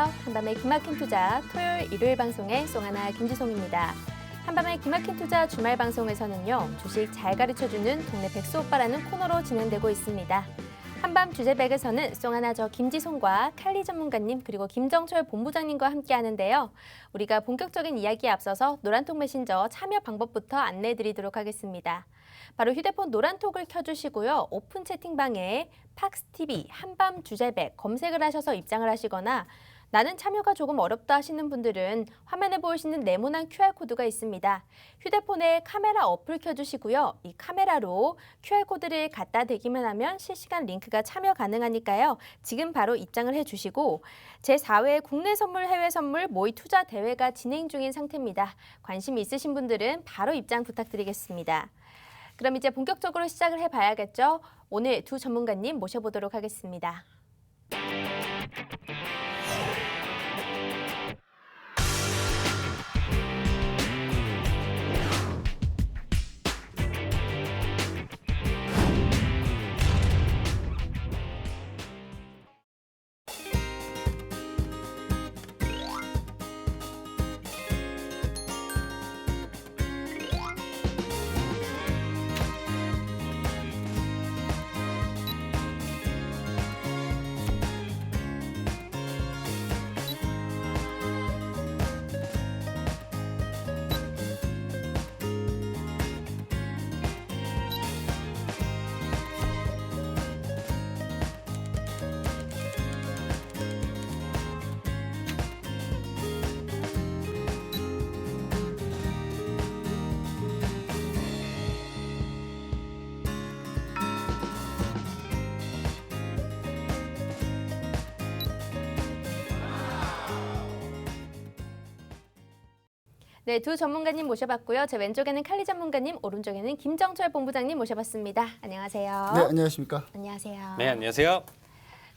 안녕하세요. 한밤의 기막힌 투자 토요일 일요일 방송의 송하나 김지송입니다. 한밤의 기막힌 투자 주말 방송에서는요. 주식 잘 가르쳐주는 동네 백수 오빠라는 코너로 진행되고 있습니다. 한밤 주제백에서는 송하나 저 김지송과 칼리 전문가님 그리고 김정철 본부장님과 함께 하는데요. 우리가 본격적인 이야기에 앞서서 노란톡 메신저 참여 방법부터 안내해드리도록 하겠습니다. 바로 휴대폰 노란톡을 켜주시고요. 오픈 채팅방에 팍스TV 한밤 주제백 검색을 하셔서 입장을 하시거나 나는 참여가 조금 어렵다 하시는 분들은 화면에 보이시는 네모난 QR코드가 있습니다. 휴대폰에 카메라 어플 켜주시고요. 이 카메라로 QR코드를 갖다 대기만 하면 실시간 링크가 참여 가능하니까요. 지금 바로 입장을 해주시고 제4회 국내 선물 해외 선물 모의 투자 대회가 진행 중인 상태입니다. 관심 있으신 분들은 바로 입장 부탁드리겠습니다. 그럼 이제 본격적으로 시작을 해봐야겠죠. 오늘 두 전문가님 모셔보도록 하겠습니다. 네, 두 전문가님 모셔봤고요. 제 왼쪽에는 칼리 전문가님, 오른쪽에는 김정철 본부장님 모셔봤습니다. 안녕하세요. 네, 안녕하십니까? 안녕하세요. 네, 안녕하세요.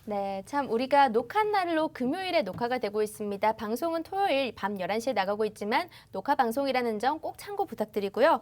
네, 참 우리가 녹화 날로 금요일에 녹화가 되고 있습니다. 방송은 토요일 밤 11시에 나가고 있지만 녹화 방송이라는 점 꼭 참고 부탁드리고요.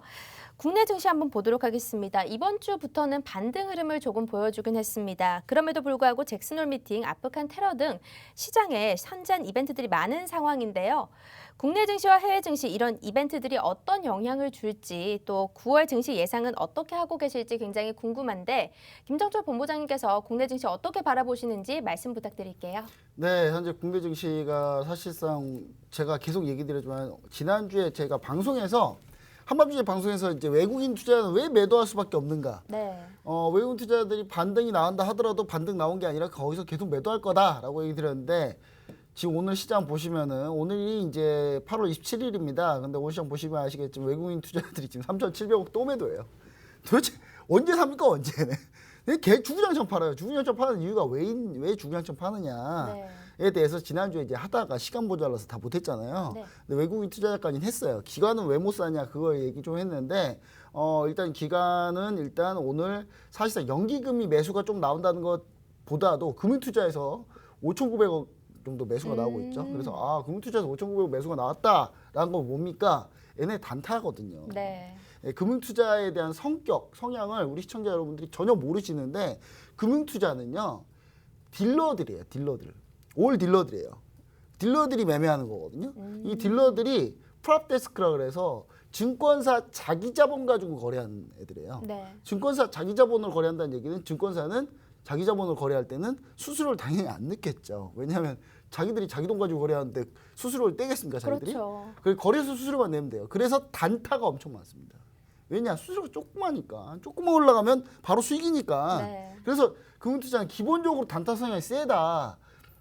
국내 증시 한번 보도록 하겠습니다. 이번 주부터는 반등 흐름을 조금 보여주긴 했습니다. 그럼에도 불구하고 잭슨홀 미팅, 아프간 테러 등 시장에 선전 이벤트들이 많은 상황인데요. 국내 증시와 해외 증시 이런 이벤트들이 어떤 영향을 줄지 또 9월 증시 예상은 어떻게 하고 계실지 굉장히 궁금한데 김정철 본부장님께서 국내 증시 어떻게 바라보시는지 말씀 부탁드릴게요. 네, 현재 국내 증시가 사실상 제가 계속 얘기 드렸지만 지난주에 제가 방송에서 한밤주제 방송에서 이제 외국인 투자는 왜 매도할 수밖에 없는가? 네. 외국인 투자들이 반등이 나온다 하더라도 반등 나온 게 아니라 거기서 계속 매도할 거다라고 얘기 드렸는데 지금 오늘 시장 보시면은 오늘이 이제 8월 27일입니다. 근데 오늘 시장 보시면 아시겠지만 외국인 투자들이 지금 3,700억 또 매도해요. 도대체 언제 삽니까 언제네? 개 주구장창 팔아요. 주구장창 파는 이유가 왜 주구장창 파느냐에 네. 대해서 지난주에 이제 하다가 시간 모자라서 다 못했잖아요. 네. 근데 외국인 투자자까지는 했어요. 기관은 왜 못 사냐 그거 얘기 좀 했는데 일단 기관은 일단 오늘 사실상 연기금이 매수가 좀 나온다는 것보다도 금융투자에서 5,900억 정도 매수가 나오고 있죠. 그래서 금융투자에서 5,900억 매수가 나왔다라는 건 뭡니까? 얘네 단타거든요. 네. 금융투자에 대한 성향을 우리 시청자 여러분들이 전혀 모르시는데 금융투자는요. 딜러들이에요. 올 딜러들이에요. 딜러들이 매매하는 거거든요. 이 딜러들이 프랍데스크라 그래서 증권사 자기 자본 가지고 거래하는 애들이에요. 네. 증권사 자기 자본을 거래한다는 얘기는 증권사는 자기 자본을 거래할 때는 수수료를 당연히 안 넣겠죠. 왜냐하면 자기들이 자기 돈 가지고 거래하는데 수수료를 떼겠습니까, 자기들이? 그렇죠. 그 거래소 수수료만 내면 돼요. 그래서 단타가 엄청 많습니다. 왜냐? 수수료가 조그마니까. 조금만 올라가면 바로 수익이니까. 네. 그래서 금융투자는 기본적으로 단타 성향이 세다.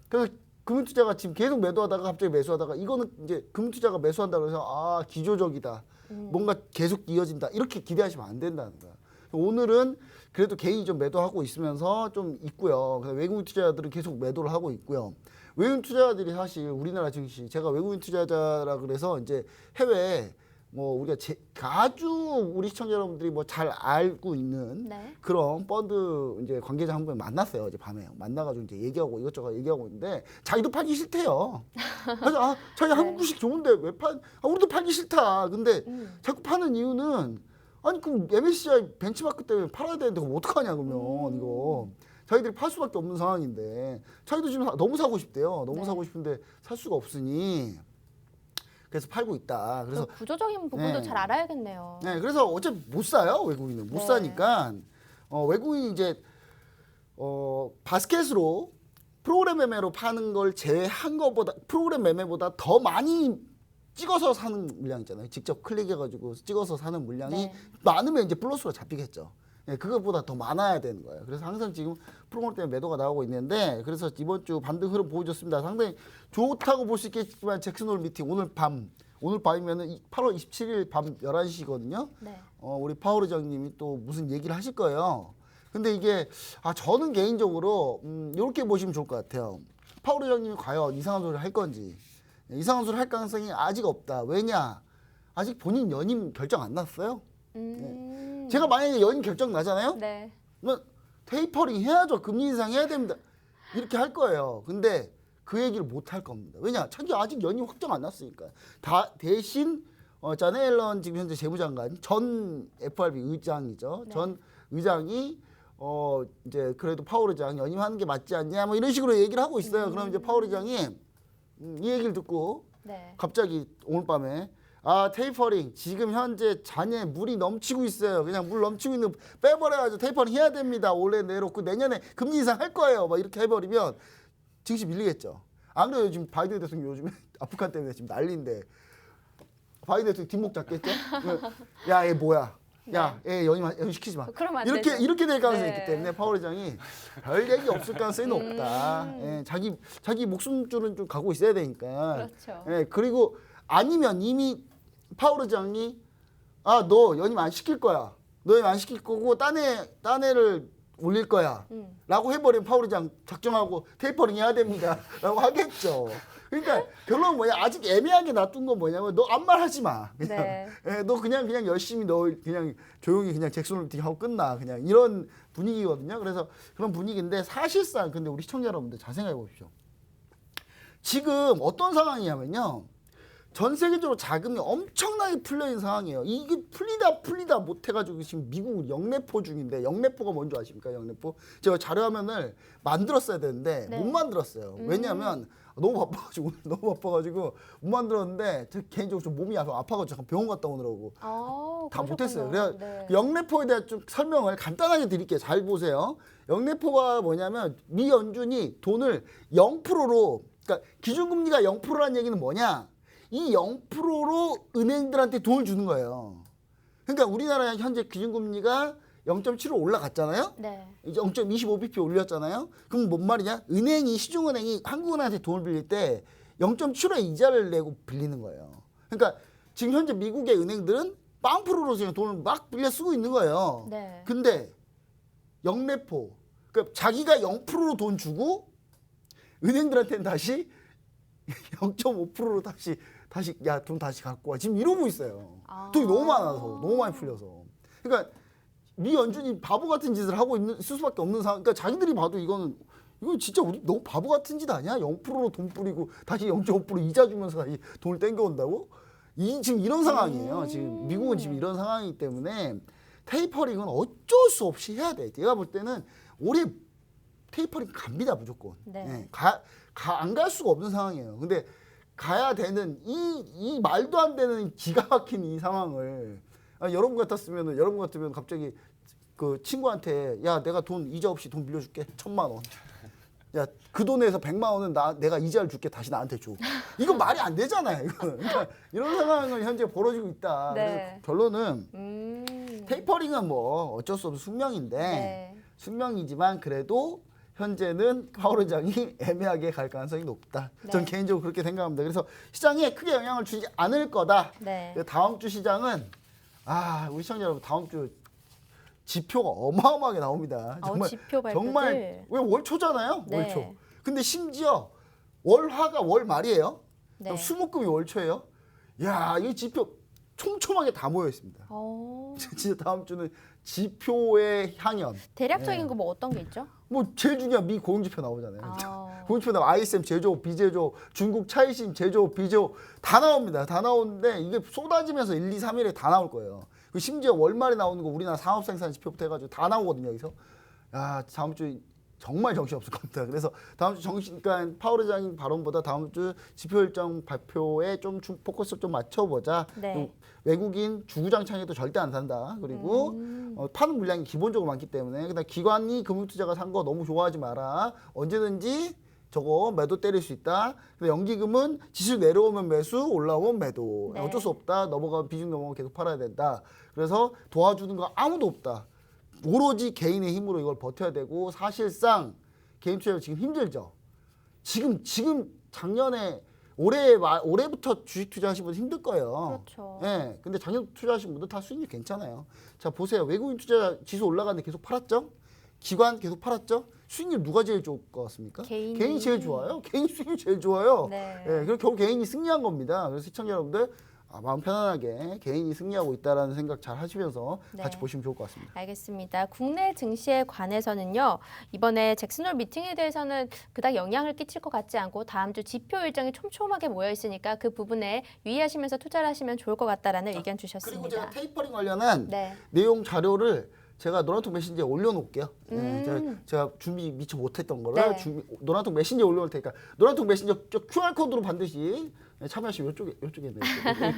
그래서 금융투자가 지금 계속 매도하다가 갑자기 매수하다가 이거는 이제 금융투자가 매수한다고 해서 기조적이다. 뭔가 계속 이어진다. 이렇게 기대하시면 안 된다는 거야. 오늘은 그래도 개인이 좀 매도하고 있으면서 좀 있고요. 외국인 투자자들은 계속 매도를 하고 있고요. 외국인 투자자들이 사실 우리나라 증시, 제가 외국인 투자자라 그래서 이제 해외 우리가 아주 우리 시청자 여러분들이 잘 알고 있는 네. 그런 펀드 이제 관계자 한 분 만났어요. 어제 밤에 만나가지고 이제 얘기하고 이것저것 얘기하고 있는데 자기도 팔기 싫대요. 그래서 자기 한국 주식 좋은데 왜 우리도 팔기 싫다. 근데 자꾸 파는 이유는 아니 그럼 MSCI 벤치마크 때문에 팔아야 되는데 그럼 어떡하냐 그러면 이거 자기들이 팔 수밖에 없는 상황인데 자기도 지금 너무 사고 싶대요. 너무 네. 사고 싶은데 살 수가 없으니 그래서 팔고 있다. 그래서 그 구조적인 부분도 네. 잘 알아야겠네요. 네, 그래서 어차피 못 사요. 외국인은 못 네. 사니까 외국인이 이제 바스켓으로 프로그램 매매로 파는 걸 제외한 것보다 프로그램 매매보다 더 많이 찍어서 사는 물량 있잖아요. 직접 클릭해가지고 찍어서 사는 물량이 네. 많으면 이제 플러스로 잡히겠죠. 네, 그것보다 더 많아야 되는 거예요. 그래서 항상 지금 프로그램 때문에 매도가 나오고 있는데 그래서 이번 주 반등 흐름 보여줬습니다. 상당히 좋다고 볼 수 있겠지만 잭슨홀 미팅 오늘 밤이면은 8월 27일 밤 11시거든요. 네. 우리 파월 의장님이 또 무슨 얘기를 하실 거예요. 근데 이게 저는 개인적으로 이렇게 보시면 좋을 것 같아요. 파월 의장님이 과연 이상한 소리를 할 건지 이상한 소리를 할 가능성이 아직 없다. 왜냐? 아직 본인 연임 결정 안 났어요. 제가 만약에 연임 결정 나잖아요. 네. 그러면 테이퍼링 해야죠. 금리 인상 해야 됩니다. 이렇게 할 거예요. 근데 그 얘기를 못 할 겁니다. 왜냐? 자기 아직 연임 확정 안 났으니까. 대신 자네 옐런 지금 현재 재무장관 전 FRB 의장이죠. 네. 전 의장이 이제 그래도 파월 의장 연임하는 게 맞지 않냐 뭐 이런 식으로 얘기를 하고 있어요. 그럼 이제 파월 의장이 이 얘기를 듣고 네. 갑자기 오늘 밤에 테이퍼링 지금 현재 잔에 물이 넘치고 있어요. 그냥 물 넘치고 있는 거 빼버려야죠. 테이퍼링 해야 됩니다. 올해 내놓고 내년에 금리 인상 할 거예요. 막 이렇게 해버리면 증시 밀리겠죠. 안 그래요? 지금 바이든 대통령 요즘에 아프간 때문에 지금 난리인데 바이든 대통령 뒷목 잡겠죠? 야, 얘 뭐야? 야, 얘 연시키지 마. 그러면 안 되죠. 이렇게 될 가능성이 네. 있기 때문에 파월 의장이 별 얘기 없을 가능성이 높다. 예, 자기 목숨줄은 좀 가고 있어야 되니까. 그렇죠. 예, 그리고 아니면 이미 파월 의장이 너 연임 안 시킬 거야. 너 연임 안 시킬 거고 딴 애를 올릴 거야. 라고 해버리면 파월 의장 작정하고 테이퍼링 해야 됩니다. 라고 하겠죠. 그러니까 결론은 뭐냐? 아직 애매하게 놔둔 건 뭐냐면 너 아무 말 하지 마. 그냥, 네. 너 그냥 열심히 너 그냥 조용히 그냥 잭슨홀 미팅 하고 끝나. 그냥 이런 분위기거든요. 그래서 그런 분위기인데 사실상 근데 우리 시청자 여러분들 잘 생각해 보십시오. 지금 어떤 상황이냐면요. 전 세계적으로 자금이 엄청나게 풀려 있는 상황이에요. 이게 풀리다 못해가지고 지금 미국 영래포 중인데 영래포가 뭔지 아십니까? 영래포 제가 자료화면을 만들었어야 되는데 네. 못 만들었어요. 왜냐하면 너무 바빠가지고 오늘 너무 바빠가지고 못 만들었는데 저 개인적으로 좀 몸이 아파가지고 잠깐 병원 갔다 오느라고 다 못했어요. 그래서 네. 영래포에 대한 좀 설명을 간단하게 드릴게요. 잘 보세요. 영래포가 뭐냐면 미 연준이 돈을 0%로 그러니까 기준금리가 0%라는 얘기는 뭐냐? 이 0%로 은행들한테 돈을 주는 거예요. 그러니까 우리나라 현재 기준금리가 0.75 올라갔잖아요. 네. 이제 0.25bp 올렸잖아요. 그럼 뭔 말이냐? 은행이 시중은행이 한국은행한테 돈을 빌릴 때 0.75의 이자를 내고 빌리는 거예요. 그러니까 지금 현재 미국의 은행들은 빵프로로 지금 돈을 막 빌려 쓰고 있는 거예요. 네. 근데 영래포, 그러니까 자기가 0%로 돈 주고 은행들한테는 다시 0.5%로 다시 야 돈 다시 갖고 와 지금 이러고 있어요. 돈이 너무 많아서 너무 많이 풀려서. 그러니까 미 연준이 바보 같은 짓을 하고 있을 수밖에 없는 상황. 그러니까 자기들이 봐도 이건 진짜 우리 너무 바보 같은 짓 아니야? 0%로 돈 뿌리고 다시 0.5% 이자 주면서 다시 돈을 땡겨온다고? 지금 이런 상황이에요. 지금 미국은 지금 이런 상황이기 때문에 테이퍼링은 어쩔 수 없이 해야 돼. 제가 볼 때는 올해 테이퍼링 갑니다 무조건. 네. 안 갈 수가 없는 상황이에요. 근데 가야 되는 이 말도 안 되는 기가 막힌 이 상황을 여러분 같으면 갑자기 그 친구한테 야 내가 돈 이자 없이 돈 빌려줄게 1,000만 원. 야 그 돈에서 100만 원은 내가 이자를 줄게 다시 나한테 줘. 이거 말이 안 되잖아요. 이거는. 그러니까 이런 상황은 현재 벌어지고 있다. 네. 그래서 결론은 테이퍼링은 뭐 어쩔 수 없는 숙명인데 네. 숙명이지만 그래도 현재는 파월 의장이 애매하게 갈 가능성이 높다. 전 네. 개인적으로 그렇게 생각합니다. 그래서 시장에 크게 영향을 주지 않을 거다. 네. 다음 주 시장은 우리 시청자 여러분 다음 주 지표가 어마어마하게 나옵니다. 정말 지표 발표들. 정말 왜 월초잖아요. 네. 월초. 근데 심지어 월화가 월 말이에요. 네. 수목금이 월초예요. 야, 이 지표 촘촘하게 다 모여 있습니다. 진짜 다음 주는 지표의 향연. 대략적인 거 뭐 어떤 게 있죠? 뭐 제일 중요한 미 고용지표 나오잖아요. 고용지표 나오면 ISM 제조업, 비제조업, 중국 차이신 제조업, 비제조업 다 나옵니다. 다 나오는데 이게 쏟아지면서 1, 2, 3일에 다 나올 거예요. 심지어 월말에 나오는 거 우리나라 산업생산 지표부터 해가지고 다 나오거든요. 여기서. 야, 다음 주 정말 정신 없을 겁니다. 그래서 다음 주 그러니까 파월 의장 발언보다 다음 주 지표 일정 발표에 좀 포커스를 좀 맞춰보자. 네. 외국인 주구장창에도 절대 안 산다. 그리고 파는 물량이 기본적으로 많기 때문에 그다음 기관이 금융투자가 산 거 너무 좋아하지 마라. 언제든지 저거 매도 때릴 수 있다. 근데 연기금은 지수 내려오면 매수, 올라오면 매도. 네. 어쩔 수 없다. 비중 넘어가면 계속 팔아야 된다. 그래서 도와주는 거 아무도 없다. 오로지 개인의 힘으로 이걸 버텨야 되고 사실상 개인 투자 지금 힘들죠. 지금 작년에 올해부터 주식 투자하신 분 힘들 거예요. 그렇죠. 예. 근데 작년 투자하신 분들 다 수익이 괜찮아요. 자, 보세요. 외국인 투자 지수 올라가는데 계속 팔았죠? 기관 계속 팔았죠? 수익률 누가 제일 좋을 것 같습니까? 개인이 제일 좋아요. 개인 수익률 제일 좋아요. 네. 예. 그리고 결국 개인이 승리한 겁니다. 그래서 시청자 여러분들 마음 편안하게 개인이 승리하고 있다라는 생각 잘 하시면서 네. 같이 보시면 좋을 것 같습니다. 알겠습니다. 국내 증시에 관해서는요. 이번에 잭슨홀 미팅에 대해서는 그닥 영향을 끼칠 것 같지 않고 다음 주 지표 일정이 촘촘하게 모여 있으니까 그 부분에 유의하시면서 투자를 하시면 좋을 것 같다라는 의견 주셨습니다. 그리고 제가 테이퍼링 관련한 네. 내용 자료를 제가 노란톡 메신저에 올려놓을게요. 제가 준비 미처 못했던 거를 네. 노란톡 메신저에 올려놓을 테니까 노란톡 메신저 QR 코드로 반드시 참여하시면 이쪽에 있네요.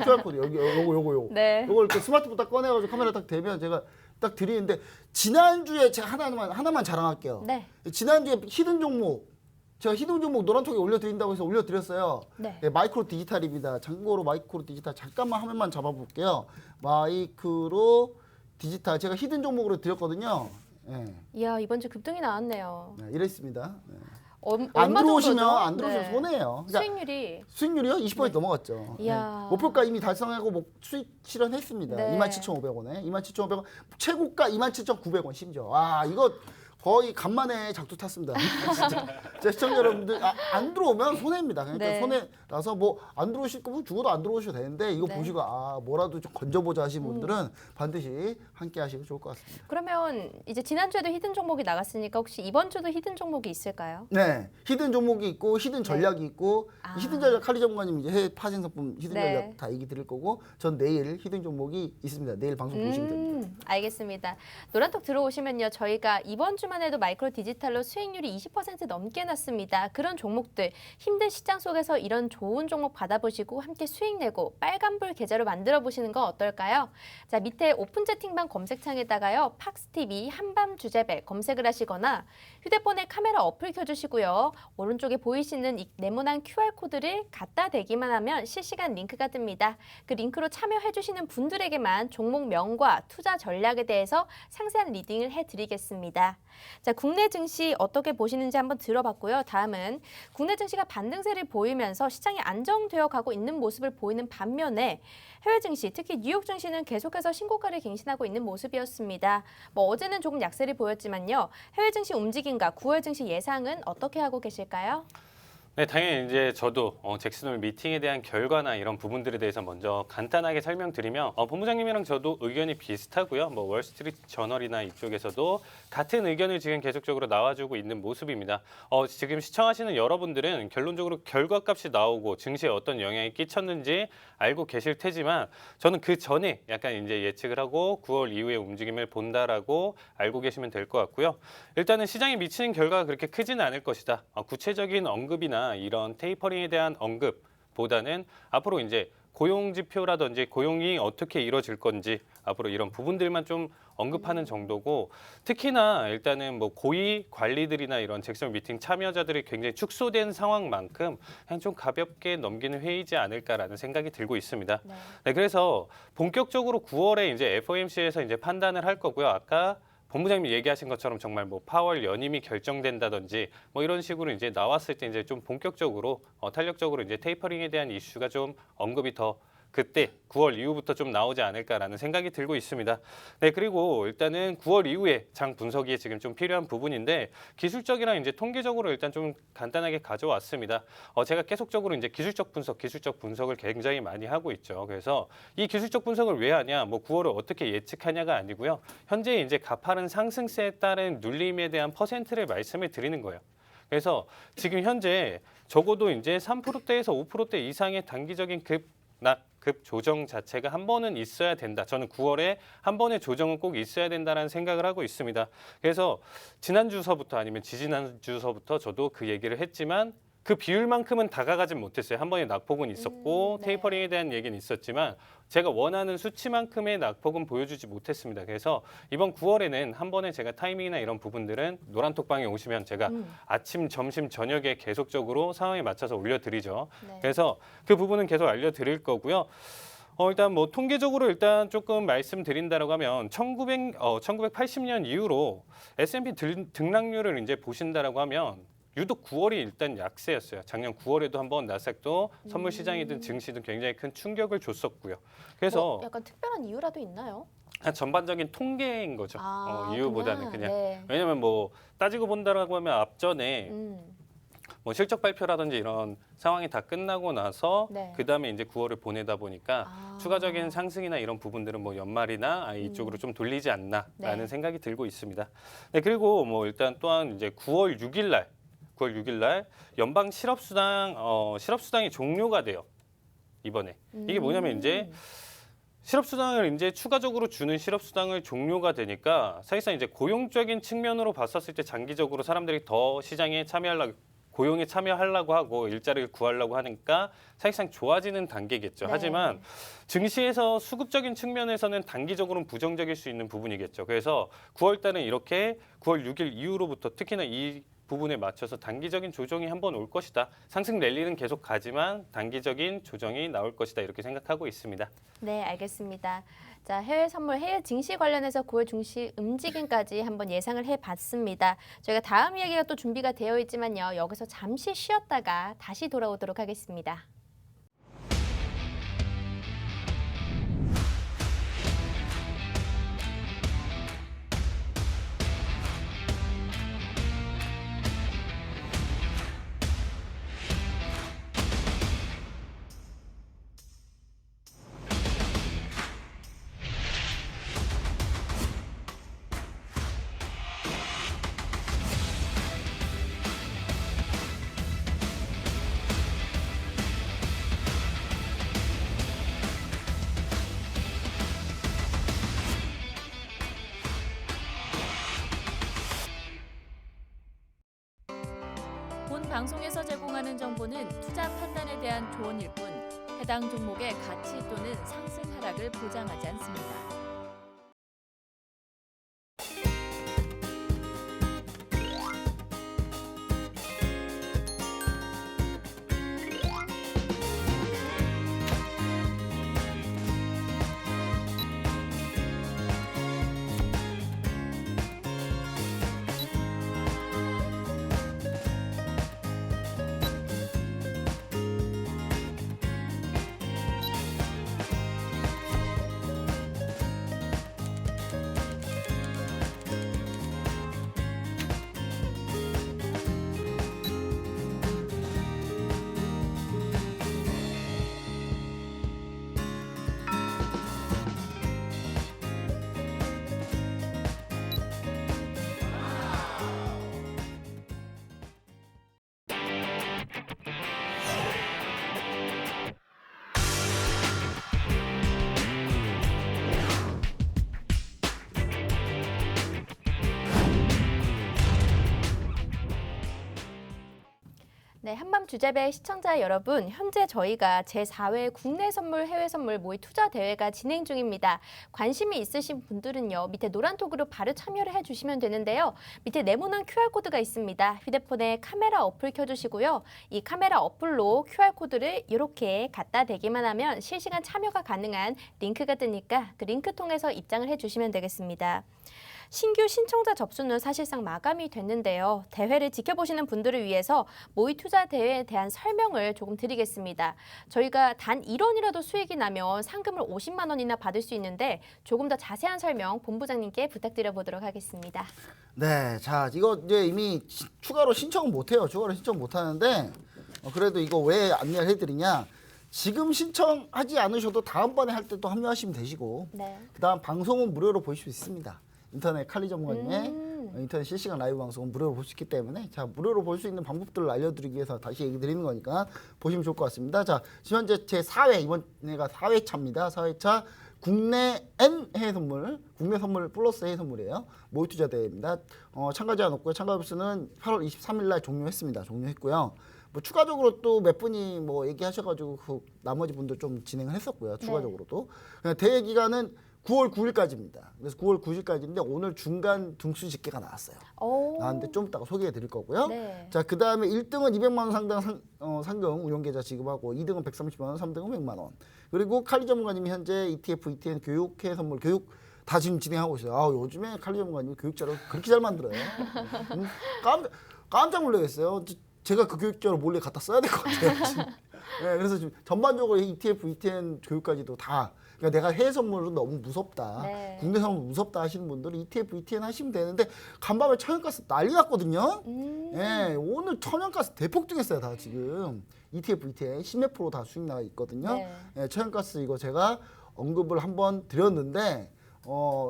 QR 코드 요거. 네. 요걸 이렇게 스마트폰 딱 꺼내가지고 카메라 딱 대면 제가 딱 드리는데 지난주에 제가 하나만 자랑할게요. 네. 지난주에 히든 종목 제가 히든 종목 노란톡에 올려드린다고 해서 올려드렸어요. 네. 네, 마이크로 디지털입니다. 참고로 마이크로 디지털 잠깐만 화면만 잡아볼게요. 마이크로 디지털 제가 히든 종목으로 드렸거든요. 네. 이야, 이번 주 급등이 나왔네요. 네, 이랬습니다. 네. 얼마 안 들어오시면 정도죠? 안 들어오시면 네. 손해예요. 그러니까 수익률이 수익률이요? 20% 넘어갔죠. 이야. 목표가 이미 달성하고 수익 실현했습니다. 네. 27,500원에 27,500원 최고가 27,900원 심지어. 이거 거의 간만에 작두 탔습니다. 진짜. 제 시청자 여러분들 안 들어오면 손해입니다. 그러니까 네. 손해라서 뭐 안 들어오실 거면 죽어도 안 들어오셔도 되는데 이거 네. 보시고 뭐라도 좀 건져보자 하시는 분들은 반드시 함께 하시면 좋을 것 같습니다. 그러면 이제 지난주에도 히든 종목이 나갔으니까 혹시 이번 주도 히든 종목이 있을까요? 네, 히든 종목이 있고 히든 전략이 있고 아. 히든 전략 칼리 전문가님 이제 해외 파생 상품 히든 네. 전략 다 얘기 드릴 거고 전 내일 히든 종목이 있습니다. 내일 방송 보시면 됩니다. 알겠습니다. 노란톡 들어오시면요. 저희가 이번 주만 해도 마이크로 디지털로 수익률이 20% 넘게 났습니다. 그런 종목들 힘든 시장 속에서 이런 좋은 종목 받아보시고 함께 수익 내고 빨간불 계좌로 만들어 보시는 거 어떨까요? 자, 밑에 오픈 채팅방 검색창에다가요. 팍스TV 한밤주제배 검색을 하시거나 휴대폰에 카메라 어플 켜주시고요. 오른쪽에 보이시는 이 네모난 QR코드를 갖다 대기만 하면 실시간 링크가 뜹니다. 그 링크로 참여해주시는 분들에게만 종목명과 투자 전략에 대해서 상세한 리딩을 해드리겠습니다. 자, 국내 증시 어떻게 보시는지 한번 들어봤고요. 다음은 국내 증시가 반등세를 보이면서 시장이 안정되어 가고 있는 모습을 보이는 반면에 해외 증시, 특히 뉴욕 증시는 계속해서 신고가를 갱신하고 있는 모습이었습니다. 어제는 조금 약세를 보였지만요. 해외 증시 움직임과 9월 증시 예상은 어떻게 하고 계실까요? 네, 당연히 이제 저도 잭슨홀 미팅에 대한 결과나 이런 부분들에 대해서 먼저 간단하게 설명드리면 본부장님이랑 저도 의견이 비슷하고요. 월스트리트 저널이나 이쪽에서도 같은 의견을 지금 계속적으로 나와주고 있는 모습입니다. 지금 시청하시는 여러분들은 결론적으로 결과값이 나오고 증시에 어떤 영향이 끼쳤는지 알고 계실 테지만 저는 그 전에 약간 이제 예측을 하고 9월 이후의 움직임을 본다라고 알고 계시면 될 것 같고요. 일단은 시장에 미치는 결과가 그렇게 크지는 않을 것이다. 구체적인 언급이나 이런 테이퍼링에 대한 언급보다는 앞으로 이제 고용 지표라든지 고용이 어떻게 이루어질 건지 앞으로 이런 부분들만 좀 언급하는 정도고 특히나 일단은 고위 관리들이나 이런 잭슨 미팅 참여자들이 굉장히 축소된 상황만큼 그냥 좀 가볍게 넘기는 회의지 않을까라는 생각이 들고 있습니다. 네, 그래서 본격적으로 9월에 이제 FOMC에서 이제 판단을 할 거고요. 아까 본부장님이 얘기하신 것처럼 정말 파월 연임이 결정된다든지 이런 식으로 이제 나왔을 때 이제 좀 본격적으로 탄력적으로 이제 테이퍼링에 대한 이슈가 좀 언급이 더 그때 9월 이후부터 좀 나오지 않을까라는 생각이 들고 있습니다. 네, 그리고 일단은 9월 이후에 장 분석이 지금 좀 필요한 부분인데 기술적이랑 이제 통계적으로 일단 좀 간단하게 가져왔습니다. 제가 계속적으로 이제 기술적 분석을 굉장히 많이 하고 있죠. 그래서 이 기술적 분석을 왜 하냐, 9월을 어떻게 예측하냐가 아니고요. 현재 이제 가파른 상승세에 따른 눌림에 대한 퍼센트를 말씀을 드리는 거예요. 그래서 지금 현재 적어도 이제 3%대에서 5%대 이상의 단기적인 급 조정 자체가 한 번은 있어야 된다. 저는 9월에 한 번의 조정은 꼭 있어야 된다라는 생각을 하고 있습니다. 그래서 지난주서부터 아니면 지지난주서부터 저도 그 얘기를 했지만 그 비율만큼은 다가가진 못했어요. 한 번의 낙폭은 있었고 네. 테이퍼링에 대한 얘기는 있었지만 제가 원하는 수치만큼의 낙폭은 보여주지 못했습니다. 그래서 이번 9월에는 한 번에 제가 타이밍이나 이런 부분들은 노란톡방에 오시면 제가 아침, 점심, 저녁에 계속적으로 상황에 맞춰서 올려드리죠. 네. 그래서 그 부분은 계속 알려드릴 거고요. 일단 뭐 통계적으로 일단 조금 말씀드린다라고 하면 1980년 이후로 S&P 등락률을 이제 보신다라고 하면 유독 9월이 일단 약세였어요. 작년 9월에도 한번 나스닥도 선물 시장이든 증시든 굉장히 큰 충격을 줬었고요. 그래서 약간 특별한 이유라도 있나요? 전반적인 통계인 거죠. 이유보다는 그냥 네. 왜냐면 뭐 따지고 본다라고 하면 앞전에 뭐 실적 발표라든지 이런 상황이 다 끝나고 나서 네. 그다음에 이제 9월을 보내다 보니까 추가적인 상승이나 이런 부분들은 뭐 연말이나 이쪽으로 좀 돌리지 않나라는 네. 생각이 들고 있습니다. 네, 그리고 뭐 일단 또한 이제 9월 6일 날 연방 실업수당이 종료가 돼요. 이번에. 이게 뭐냐면 이제 실업수당을 이제 추가적으로 주는 실업수당을 종료가 되니까 사실상 이제 고용적인 측면으로 봤었을 때 장기적으로 사람들이 더 시장에 고용에 참여하려고 하고 일자리를 구하려고 하니까 사실상 좋아지는 단계겠죠. 네. 하지만 증시에서 수급적인 측면에서는 단기적으로는 부정적일 수 있는 부분이겠죠. 그래서 9월 달은 이렇게 9월 6일 이후로부터 특히나 이 부분에 맞춰서 단기적인 조정이 한번 올 것이다. 상승 랠리는 계속 가지만 단기적인 조정이 나올 것이다. 이렇게 생각하고 있습니다. 네, 알겠습니다. 자, 해외 선물, 해외 증시 관련해서 9월 증시 움직임까지 한번 예상을 해봤습니다. 저희가 다음 이야기가 또 준비가 되어 있지만요. 여기서 잠시 쉬었다가 다시 돌아오도록 하겠습니다. 본 방송에서 제공하는 정보는 투자 판단에 대한 조언일 뿐 해당 종목의 가치 또는 상승 하락을 보장하지 않습니다. 네, 한밤 주제배 시청자 여러분, 현재 저희가 제4회 국내 선물, 해외 선물 모의 투자 대회가 진행 중입니다. 관심이 있으신 분들은요, 밑에 노란톡으로 바로 참여를 해주시면 되는데요. 밑에 네모난 QR코드가 있습니다. 휴대폰에 카메라 어플 켜주시고요. 이 카메라 어플로 QR코드를 이렇게 갖다 대기만 하면 실시간 참여가 가능한 링크가 뜨니까 그 링크 통해서 입장을 해주시면 되겠습니다. 신규 신청자 접수는 사실상 마감이 됐는데요. 대회를 지켜보시는 분들을 위해서 모의 투자 대회에 대한 설명을 조금 드리겠습니다. 저희가 단 1원이라도 수익이 나면 상금을 50만 원이나 받을 수 있는데 조금 더 자세한 설명 본부장님께 부탁드려 보도록 하겠습니다. 네, 자 이거 이제 이미 추가로 신청은 못해요. 추가로 신청 못하는데 그래도 이거 왜 안내를 해드리냐? 지금 신청하지 않으셔도 다음번에 할 때 또 합류하시면 되시고 네. 그다음 방송은 무료로 보실 수 있습니다. 인터넷 칼리 전문가님의 인터넷 실시간 라이브 방송은 무료로 볼 수 있기 때문에 자 무료로 볼 수 있는 방법들을 알려드리기 위해서 다시 얘기 드리는 거니까 보시면 좋을 것 같습니다. 자 지금 현재 제 4회 이번에가 4회차입니다. 4회차 국내 N 해외 선물, 국내 선물 플러스 해외 선물이에요. 모의 투자 대회입니다. 참가자 없고요. 참가 부수는 8월 23일 날 종료했습니다. 종료했고요. 뭐 추가적으로 또 몇 분이 뭐 얘기하셔가지고 그 나머지 분들 좀 진행을 했었고요. 추가적으로도 대회 기간은 9월 9일까지입니다. 그래서 9월 9일까지인데 오늘 중간 등수 집계가 나왔어요. 나왔는데 좀 이따가 소개해 드릴 거고요. 네. 자, 그 다음에 1등은 200만 원 상당 상금 운용계좌 지급하고 2등은 130만 원, 3등은 100만 원. 그리고 칼리 전문가님이 현재 ETF, ETN 교육회 선물 교육 다 지금 진행하고 있어요. 아, 요즘에 칼리 전문가님 교육자료 그렇게 잘 만들어요. 깜짝 놀라겠어요. 제가 그 교육자료 몰래 갖다 써야 될 것 같아요. 지금. 네, 그래서 지금 전반적으로 ETF, ETN 교육까지도 다 그러니까 내가 해외 선물은 너무 무섭다. 네. 국내 선물 무섭다 하시는 분들은 ETF, ETN 하시면 되는데 간밤에 천연가스 난리 났거든요. 예, 오늘 천연가스 대폭등했어요. 다 지금 ETF, ETN 10몇 프로 다 수익 나가 있거든요. 네. 예, 천연가스 이거 제가 언급을 한번 드렸는데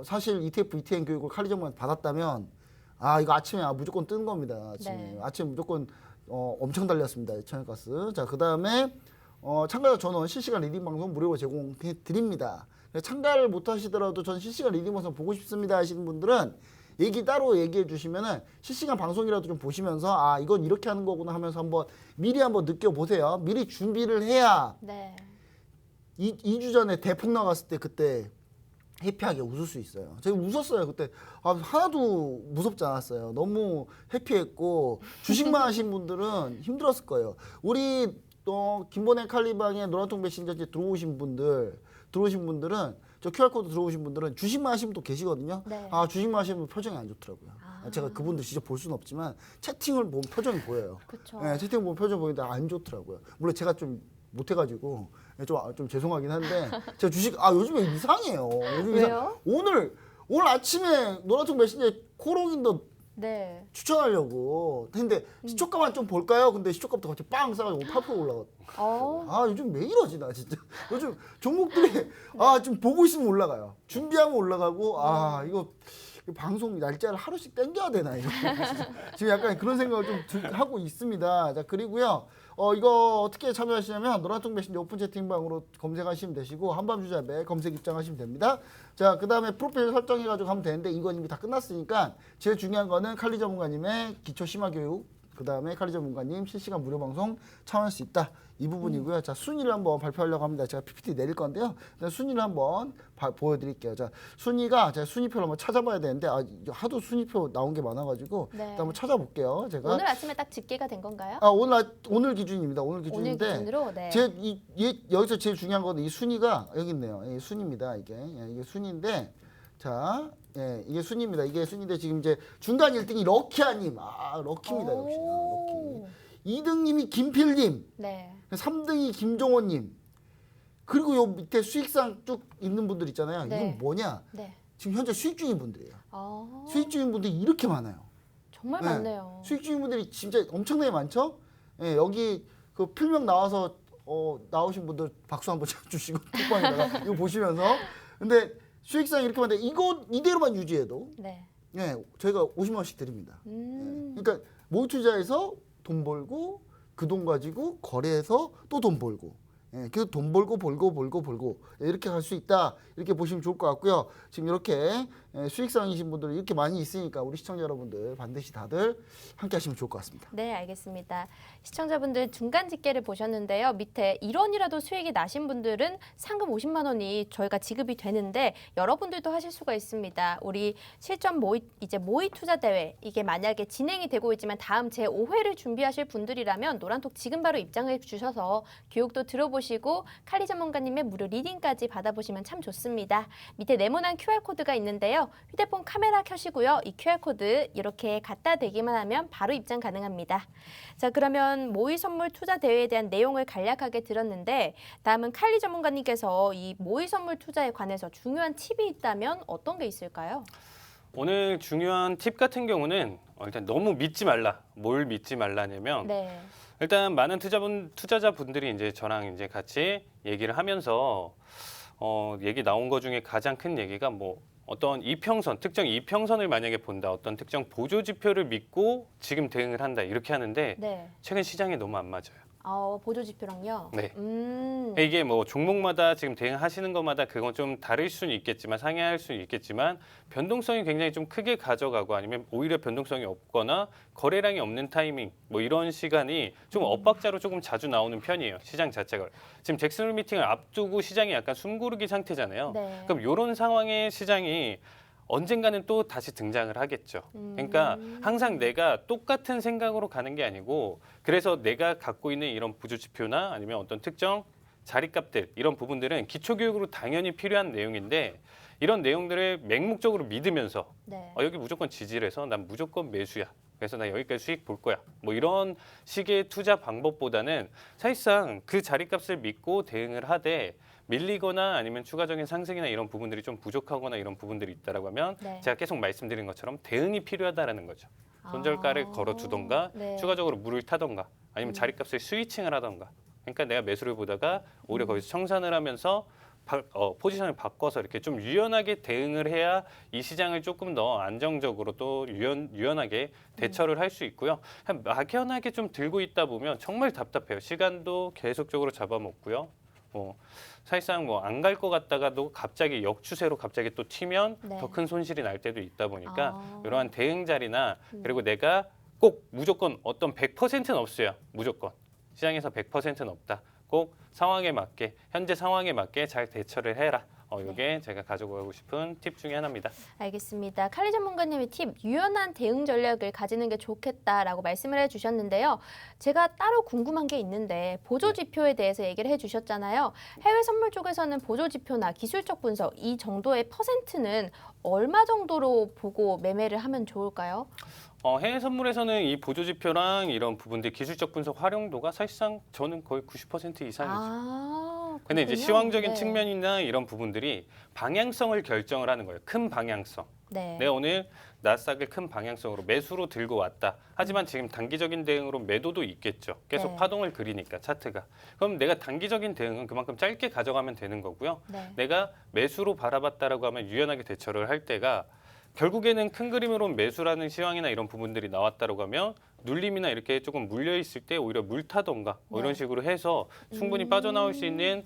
사실 ETF, ETN 교육을 칼리 전문 받았다면 아 이거 아침에 무조건 뜨는 겁니다. 네. 아침에 무조건 엄청 달렸습니다. 천연가스. 자, 그 다음에 참가자 전원 실시간 리딩 방송 무료로 제공해 드립니다. 참가를 못 하시더라도 전 실시간 리딩 방송 보고 싶습니다 하시는 분들은 따로 얘기해 주시면은 실시간 방송이라도 좀 보시면서 아 이건 이렇게 하는 거구나 하면서 미리 한번 느껴보세요. 미리 준비를 해야 네. 2주 전에 대폭 나갔을 때 그때 해피하게 웃을 수 있어요. 제가 웃었어요. 그때 하나도 무섭지 않았어요. 너무 해피했고 주식만 하신 분들은 힘들었을 거예요. 우리 김본의 칼리방에 노란통 메신저에 들어오신 분들은 저 QR코드 들어오신 분들은 주식만 하시는 분도 계시거든요. 네. 아 주식만 하시는 분 표정이 안 좋더라고요. 제가 그분들 직접 볼 수는 없지만 채팅을 보면 표정이 보여요. 그렇죠. 네, 채팅 보면 표정 보이는데 안 좋더라고요. 물론 제가 좀 못해가지고 좀 죄송하긴 한데 제가 주식 요즘에 이상해요. 왜요? 오늘 아침에 노란통 메신저에 코롱인도 네. 추천하려고 했는데 시초가만 좀 볼까요? 근데 시초가부터 갑자기 빵 싸가지고 8% 올라갔. 요즘 왜 이러지 나 진짜. 요즘 종목들이 좀 보고 있으면 올라가요. 준비하면 올라가고 이거 방송 날짜를 하루씩 땡겨야 되나 이거. 지금 약간 그런 생각을 좀 하고 있습니다. 자 그리고요. 이거 어떻게 참여하시냐면 노란통 메신저 오픈 채팅방으로 검색하시면 되시고 한밤주자매 검색 입장하시면 됩니다. 자, 그 다음에 프로필 설정해가지고 하면 되는데 이건 이미 다 끝났으니까 제일 중요한 거는 칼리 전문가님의 기초 심화교육 그 다음에 칼리 전문가님 실시간 무료 방송 참여할 수 있다. 이 부분이고요. 자, 순위를 한번 발표하려고 합니다. 제가 PPT 내릴 건데요. 일단 순위를 한번 보여드릴게요. 자, 순위가 제가 순위표를 한번 찾아봐야 되는데 하도 순위표 나온 게 많아가지고 네. 일단 한번 찾아볼게요. 제가 오늘 아침에 딱 집계가 된 건가요? 오늘 기준입니다. 오늘 기준인데 오늘 기준으로 네. 여기서 제일 중요한 건 이 순위가 여기 있네요. 이 순위입니다. 이게 순위인데 자, 이게 순위입니다. 이게 순위인데 지금 이제 중간 1등이 럭키아님, 럭키입니다. 역시 럭키. 2등님이 김필님, 네. 3등이 김종원님. 그리고 요 밑에 수익상 쭉 있는 분들 있잖아요. 네. 이건 뭐냐? 네. 지금 현재 수익 중인 분들이에요. 아, 수익 중인 분들이 이렇게 많아요. 정말 네. 많네요. 수익 중인 분들이 진짜 엄청나게 많죠. 여기 그 필명 나와서 나오신 분들 박수 한번 쳐주시고 톡방에다가 이거 보시면서. 근데 수익상 이렇게 많은데 이대로만 유지해도 저희가 50만 원씩 드립니다. 그러니까 모의 투자에서 돈 벌고 그 돈 가지고 거래해서 또 돈 벌고 계속 돈 벌고 이렇게 갈 수 있다 이렇게 보시면 좋을 것 같고요. 지금 이렇게 수익상이신 분들 이렇게 많이 있으니까 우리 시청자 여러분들 반드시 다들 함께 하시면 좋을 것 같습니다. 네, 알겠습니다. 시청자분들 중간 집계를 보셨는데요. 밑에 1원이라도 수익이 나신 분들은 상금 50만 원이 저희가 지급이 되는데 여러분들도 하실 수가 있습니다. 우리 실전 모의 투자 대회 이게 만약에 진행이 되고 있지만 다음 제 5회를 준비하실 분들이라면 노란톡 지금 바로 입장해 주셔서 교육도 들어보시고 칼리 전문가님의 무료 리딩까지 받아보시면 참 좋습니다. 밑에 네모난 QR코드가 있는데요. 휴대폰 카메라 켜시고요. 이 QR코드 이렇게 갖다 대기만 하면 바로 입장 가능합니다. 자, 그러면 모의 선물 투자 대회에 대한 내용을 간략하게 들었는데 다음은 칼리 전문가님께서 이 모의 선물 투자에 관해서 중요한 팁이 있다면 어떤 게 있을까요? 오늘 중요한 팁 같은 경우는 일단 너무 믿지 말라. 뭘 믿지 말라냐면 네. 일단 많은 투자자분들이 이제 저랑 이제 같이 얘기를 하면서 얘기 나온 거 중에 가장 큰 얘기가 어떤 이평선, 특정 이평선을 만약에 본다. 어떤 특정 보조 지표를 믿고 지금 대응을 한다. 이렇게 하는데 네. 최근 시장에 너무 안 맞아요. 보조 지표랑요. 네. 이게 뭐 종목마다 지금 대응하시는 것마다 그건 좀 다를 수는 있겠지만 상회할 수는 있겠지만 변동성이 굉장히 좀 크게 가져가고 아니면 오히려 변동성이 없거나 거래량이 없는 타이밍 뭐 이런 시간이 좀 엇박자로 조금 자주 나오는 편이에요. 시장 자체가. 지금 잭슨홀 미팅을 앞두고 시장이 약간 숨고르기 상태잖아요. 네. 그럼 이런 상황에 시장이 언젠가는 또 다시 등장을 하겠죠. 그러니까 항상 내가 똑같은 생각으로 가는 게 아니고 그래서 내가 갖고 있는 이런 부조 지표나 아니면 어떤 특정 자리값들 이런 부분들은 기초교육으로 당연히 필요한 내용인데 이런 내용들을 맹목적으로 믿으면서 네. 여기 무조건 지지를 해서 난 무조건 매수야. 그래서 나 여기까지 수익 볼 거야. 뭐 이런 식의 투자 방법보다는 사실상 그 자리값을 믿고 대응을 하되 밀리거나 아니면 추가적인 상승이나 이런 부분들이 좀 부족하거나 이런 부분들이 있다라고 하면 네. 제가 계속 말씀드린 것처럼 대응이 필요하다라는 거죠. 손절가를 걸어두던가 네. 추가적으로 물을 타던가 아니면 자리값을 스위칭을 하던가 그러니까 내가 매수를 보다가 오히려 거기서 청산을 하면서 포지션을 바꿔서 이렇게 좀 유연하게 대응을 해야 이 시장을 조금 더 안정적으로 또 유연하게 대처를 할 수 있고요. 막연하게 좀 들고 있다 보면 정말 답답해요. 시간도 계속적으로 잡아먹고요. 사실상 뭐 안 갈 것 같다가도 갑자기 역추세로 갑자기 또 튀면 네. 더 큰 손실이 날 때도 있다 보니까 아. 이러한 대응 자리나 그리고 내가 꼭 무조건 어떤 100%는 없어요. 무조건 시장에서 100%는 없다. 꼭 상황에 맞게 현재 상황에 맞게 잘 대처를 해라. 이게 제가 가져가고 싶은 팁 중에 하나입니다. 알겠습니다. 칼리 전문가님의 팁, 유연한 대응 전략을 가지는 게 좋겠다라고 말씀을 해주셨는데요. 제가 따로 궁금한 게 있는데 보조 지표에 대해서 얘기를 해주셨잖아요. 해외 선물 쪽에서는 보조 지표나 기술적 분석 이 정도의 퍼센트는 얼마 정도로 보고 매매를 하면 좋을까요? 해외 선물에서는 이 보조 지표랑 이런 부분들 기술적 분석 활용도가 사실상 저는 거의 90% 이상이죠. 근데 이제 그렇군요. 시황적인 네. 측면이나 이런 부분들이 방향성을 결정을 하는 거예요. 큰 방향성. 네. 내가 오늘 나스닥을 큰 방향성으로 매수로 들고 왔다. 하지만 지금 단기적인 대응으로 매도도 있겠죠. 계속 네. 파동을 그리니까 차트가. 그럼 내가 단기적인 대응은 그만큼 짧게 가져가면 되는 거고요. 네. 내가 매수로 바라봤다라고 하면 유연하게 대처를 할 때가 결국에는 큰 그림으로 매수라는 시황이나 이런 부분들이 나왔다고 하면 눌림이나 이렇게 조금 물려 있을 때 오히려 물타던가 뭐 이런 네. 식으로 해서 충분히 빠져나올 수 있는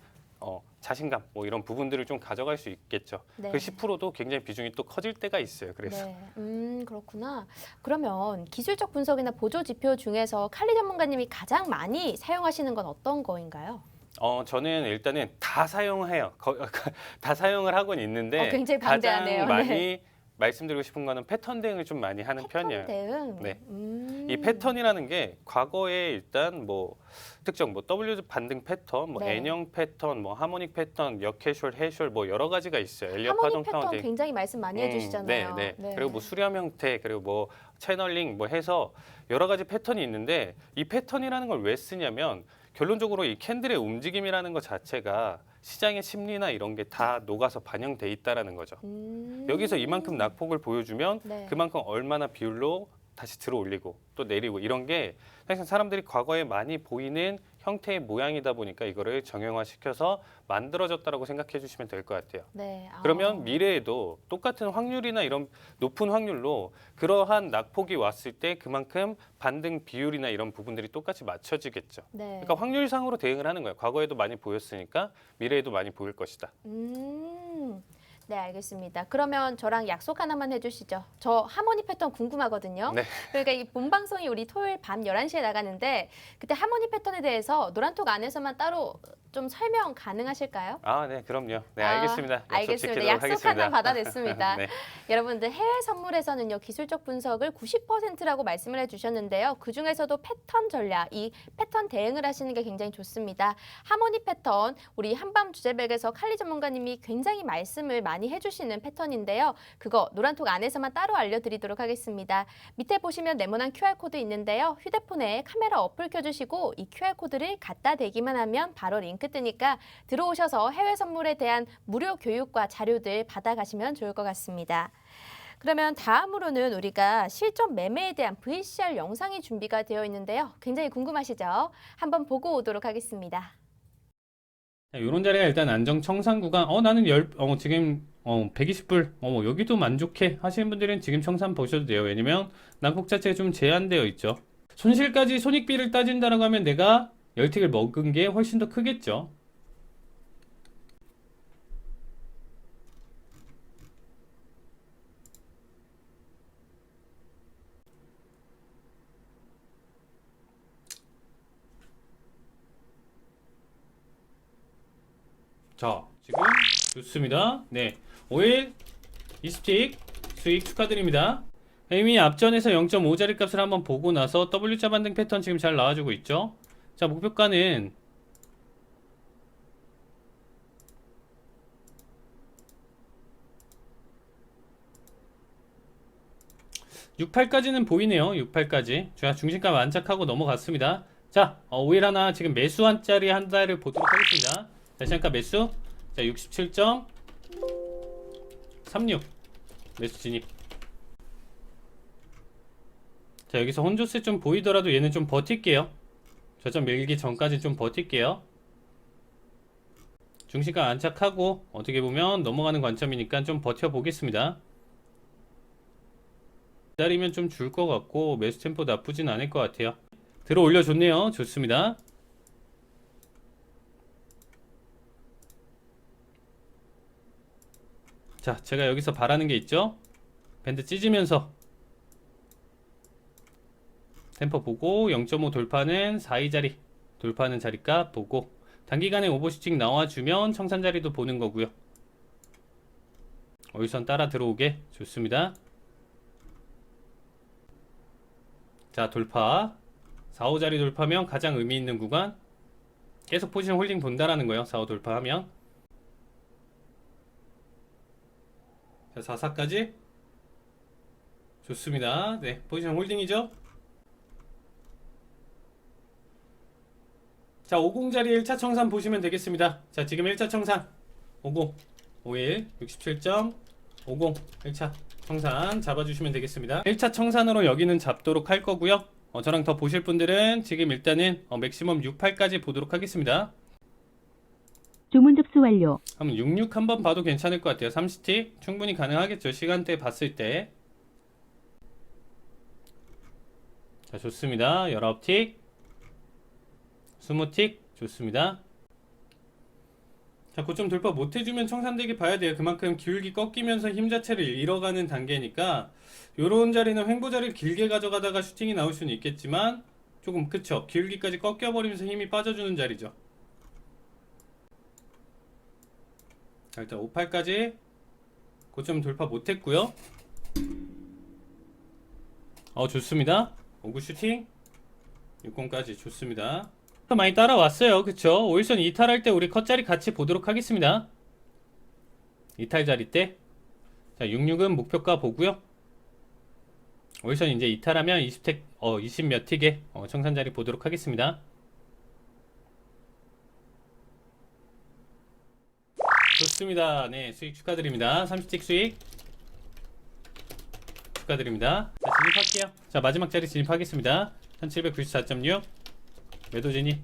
자신감 뭐 이런 부분들을 좀 가져갈 수 있겠죠. 네. 그 10%도 굉장히 비중이 또 커질 때가 있어요. 그래서 네. 그렇구나. 그러면 기술적 분석이나 보조 지표 중에서 칼리 전문가님이 가장 많이 사용하시는 건 어떤 거인가요? 저는 일단은 다 사용해요. 다 사용을 하고는 있는데 굉장히 방대하네요. 가장 많이 네. 말씀드리고 싶은 거는 패턴 대응을 좀 많이 하는 편이에요. 대응. 네. 이 패턴이라는 게 과거에 일단 뭐 특정 뭐 W 반등 패턴, 뭐 네. N형 패턴, 뭐 하모닉 패턴, 역해숄, 해숄 뭐 여러 가지가 있어요. 엘리엇 하모닉 파동 패턴 카운팅. 굉장히 말씀 많이 해주시잖아요. 네. 그리고 뭐 수렴 형태, 그리고 뭐 채널링 뭐 해서 여러 가지 패턴이 있는데 이 패턴이라는 걸 왜 쓰냐면 결론적으로 이 캔들의 움직임이라는 것 자체가 시장의 심리나 이런 게 다 녹아서 반영돼 있다라는 거죠. 여기서 이만큼 낙폭을 보여주면 네. 그만큼 얼마나 비율로 다시 들어 올리고 또 내리고 이런 게 사실 사람들이 과거에 많이 보이는 형태의 모양이다 보니까 이거를 정형화시켜서 만들어졌다라고 생각해 주시면 될 것 같아요. 네. 그러면 미래에도 똑같은 확률이나 이런 높은 확률로 그러한 낙폭이 왔을 때 그만큼 반등 비율이나 이런 부분들이 똑같이 맞춰지겠죠. 네. 그러니까 확률상으로 대응을 하는 거예요. 과거에도 많이 보였으니까 미래에도 많이 보일 것이다. 네, 알겠습니다. 그러면 저랑 약속 하나만 해주시죠. 저 하모니 패턴 궁금하거든요. 네. 그러니까 이 본방송이 우리 토요일 밤 11시에 나가는데 그때 하모니 패턴에 대해서 노란톡 안에서만 따로 좀 설명 가능하실까요? 네, 그럼요. 네, 알겠습니다. 약속 알겠습니다. 지키도록 약속 하겠습니다. 하나 받아냈습니다. 네. 여러분들 해외 선물에서는요 기술적 분석을 90%라고 말씀을 해주셨는데요. 그 중에서도 패턴 전략, 이 패턴 대응을 하시는 게 굉장히 좋습니다. 하모니 패턴, 우리 한밤 주제백에서 칼리 전문가님이 굉장히 말씀을 많이 해주시는 패턴인데요. 그거 노란톡 안에서만 따로 알려드리도록 하겠습니다. 밑에 보시면 네모난 QR코드 있는데요. 휴대폰에 카메라 어플 켜주시고 이 QR코드를 갖다 대기만 하면 바로 링크 뜨니까 들어오셔서 해외 선물에 대한 무료 교육과 자료들 받아가시면 좋을 것 같습니다. 그러면 다음으로는 우리가 실전 매매에 대한 VCR 영상이 준비가 되어 있는데요. 굉장히 궁금하시죠? 한번 보고 오도록 하겠습니다. 이런 자리가 일단 안정 청산 구간. 나는 지금 120불 여기도 만족해 하시는 분들은 지금 청산 보셔도 돼요. 왜냐면 난폭 자체가 좀 제한되어 있죠. 손실까지 손익비를 따진다라고 하면 내가 열틱을 먹은 게 훨씬 더 크겠죠. 자, 지금 좋습니다. 네, 5일 20틱 수익 축하드립니다. 이미 앞전에서 0.5자리 값을 한번 보고 나서 W자 반등 패턴 지금 잘 나와주고 있죠. 자, 목표가는 68까지는 보이네요. 68까지. 제가 중심값 안착하고 넘어갔습니다. 자, 5일 하나 지금 매수 한 자리 한 달을 보도록 하겠습니다. 자, 시간가 매수. 자, 67.36 매수 진입. 자, 여기서 혼조세 좀 보이더라도 얘는 좀 버틸게요. 저점 밀기 전까지 좀 버틸게요. 중심가 안착하고 어떻게 보면 넘어가는 관점이니까 좀 버텨보겠습니다. 기다리면 좀 줄 것 같고 매수 템포 나쁘진 않을 것 같아요. 들어 올려줬네요. 좋습니다. 자, 제가 여기서 바라는 게 있죠. 밴드 찢으면서 템포 보고 0.5 돌파는 4위자리 돌파하는 자리값 보고 단기간에 오버슈팅 나와주면 청산 자리도 보는 거고요. 어휘선 따라 들어오게. 좋습니다. 자, 돌파 4, 5자리 돌파하면 가장 의미 있는 구간, 계속 포지션 홀딩 본다라는 거예요. 4, 5 돌파하면. 자, 4, 4까지 좋습니다. 네, 포지션 홀딩이죠. 자, 50자리 1차 청산 보시면 되겠습니다. 자, 지금 1차 청산 50 51 67.50 1차 청산 잡아주시면 되겠습니다. 1차 청산으로 여기는 잡도록 할 거고요. 저랑 더 보실 분들은 지금 일단은 맥시멈 68까지 보도록 하겠습니다. 주문 접수 완료. 한번 66 한번 봐도 괜찮을 것 같아요. 30틱 충분히 가능하겠죠. 시간대 봤을 때. 자, 좋습니다. 19틱 20틱 좋습니다. 자, 고점 돌파 못해주면 청산되기 봐야 돼요. 그만큼 기울기 꺾이면서 힘 자체를 잃어가는 단계니까 요런 자리는 횡보 자리를 길게 가져가다가 슈팅이 나올 수는 있겠지만 조금 그쵸, 기울기까지 꺾여버리면서 힘이 빠져주는 자리죠. 자, 일단 58까지 고점 돌파 못했고요. 좋습니다. 59 슈팅 60까지 좋습니다. 많이 따라왔어요. 그쵸? 5일선 이탈할 때 우리 컷자리 같이 보도록 하겠습니다. 이탈 자리 때. 자, 66은 목표가 보고요. 5일선 이제 이탈하면 20틱, 20 몇 틱에 청산 자리 보도록 하겠습니다. 좋습니다. 네, 수익 축하드립니다. 30틱 수익 축하드립니다. 자, 진입할게요. 자, 마지막 자리 진입하겠습니다. 1794.6 매도 진입.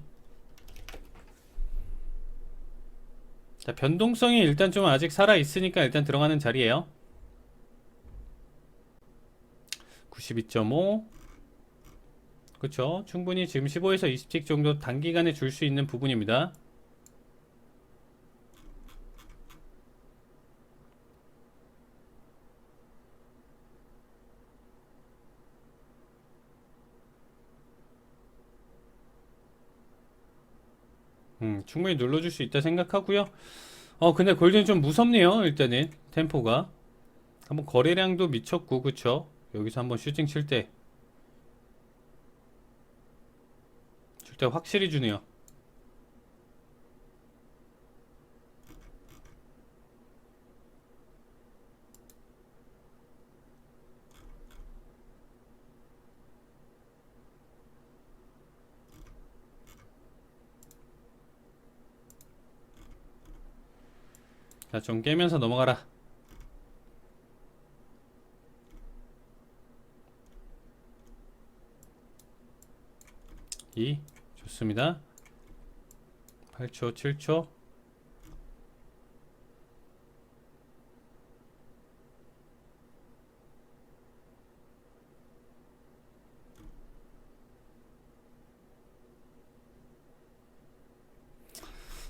자, 변동성이 일단 좀 아직 살아있으니까 일단 들어가는 자리예요. 92.5 그쵸, 충분히 지금 15에서 20틱 정도 단기간에 줄 수 있는 부분입니다. 충분히 눌러줄 수 있다 생각하고요. 근데 골든이 좀 무섭네요. 일단은 템포가 한번 거래량도 미쳤고, 그쵸? 여기서 한번 슈팅 칠 때 확실히 주네요. 자, 좀 깨면서 넘어가라. 좋습니다. 8초 7초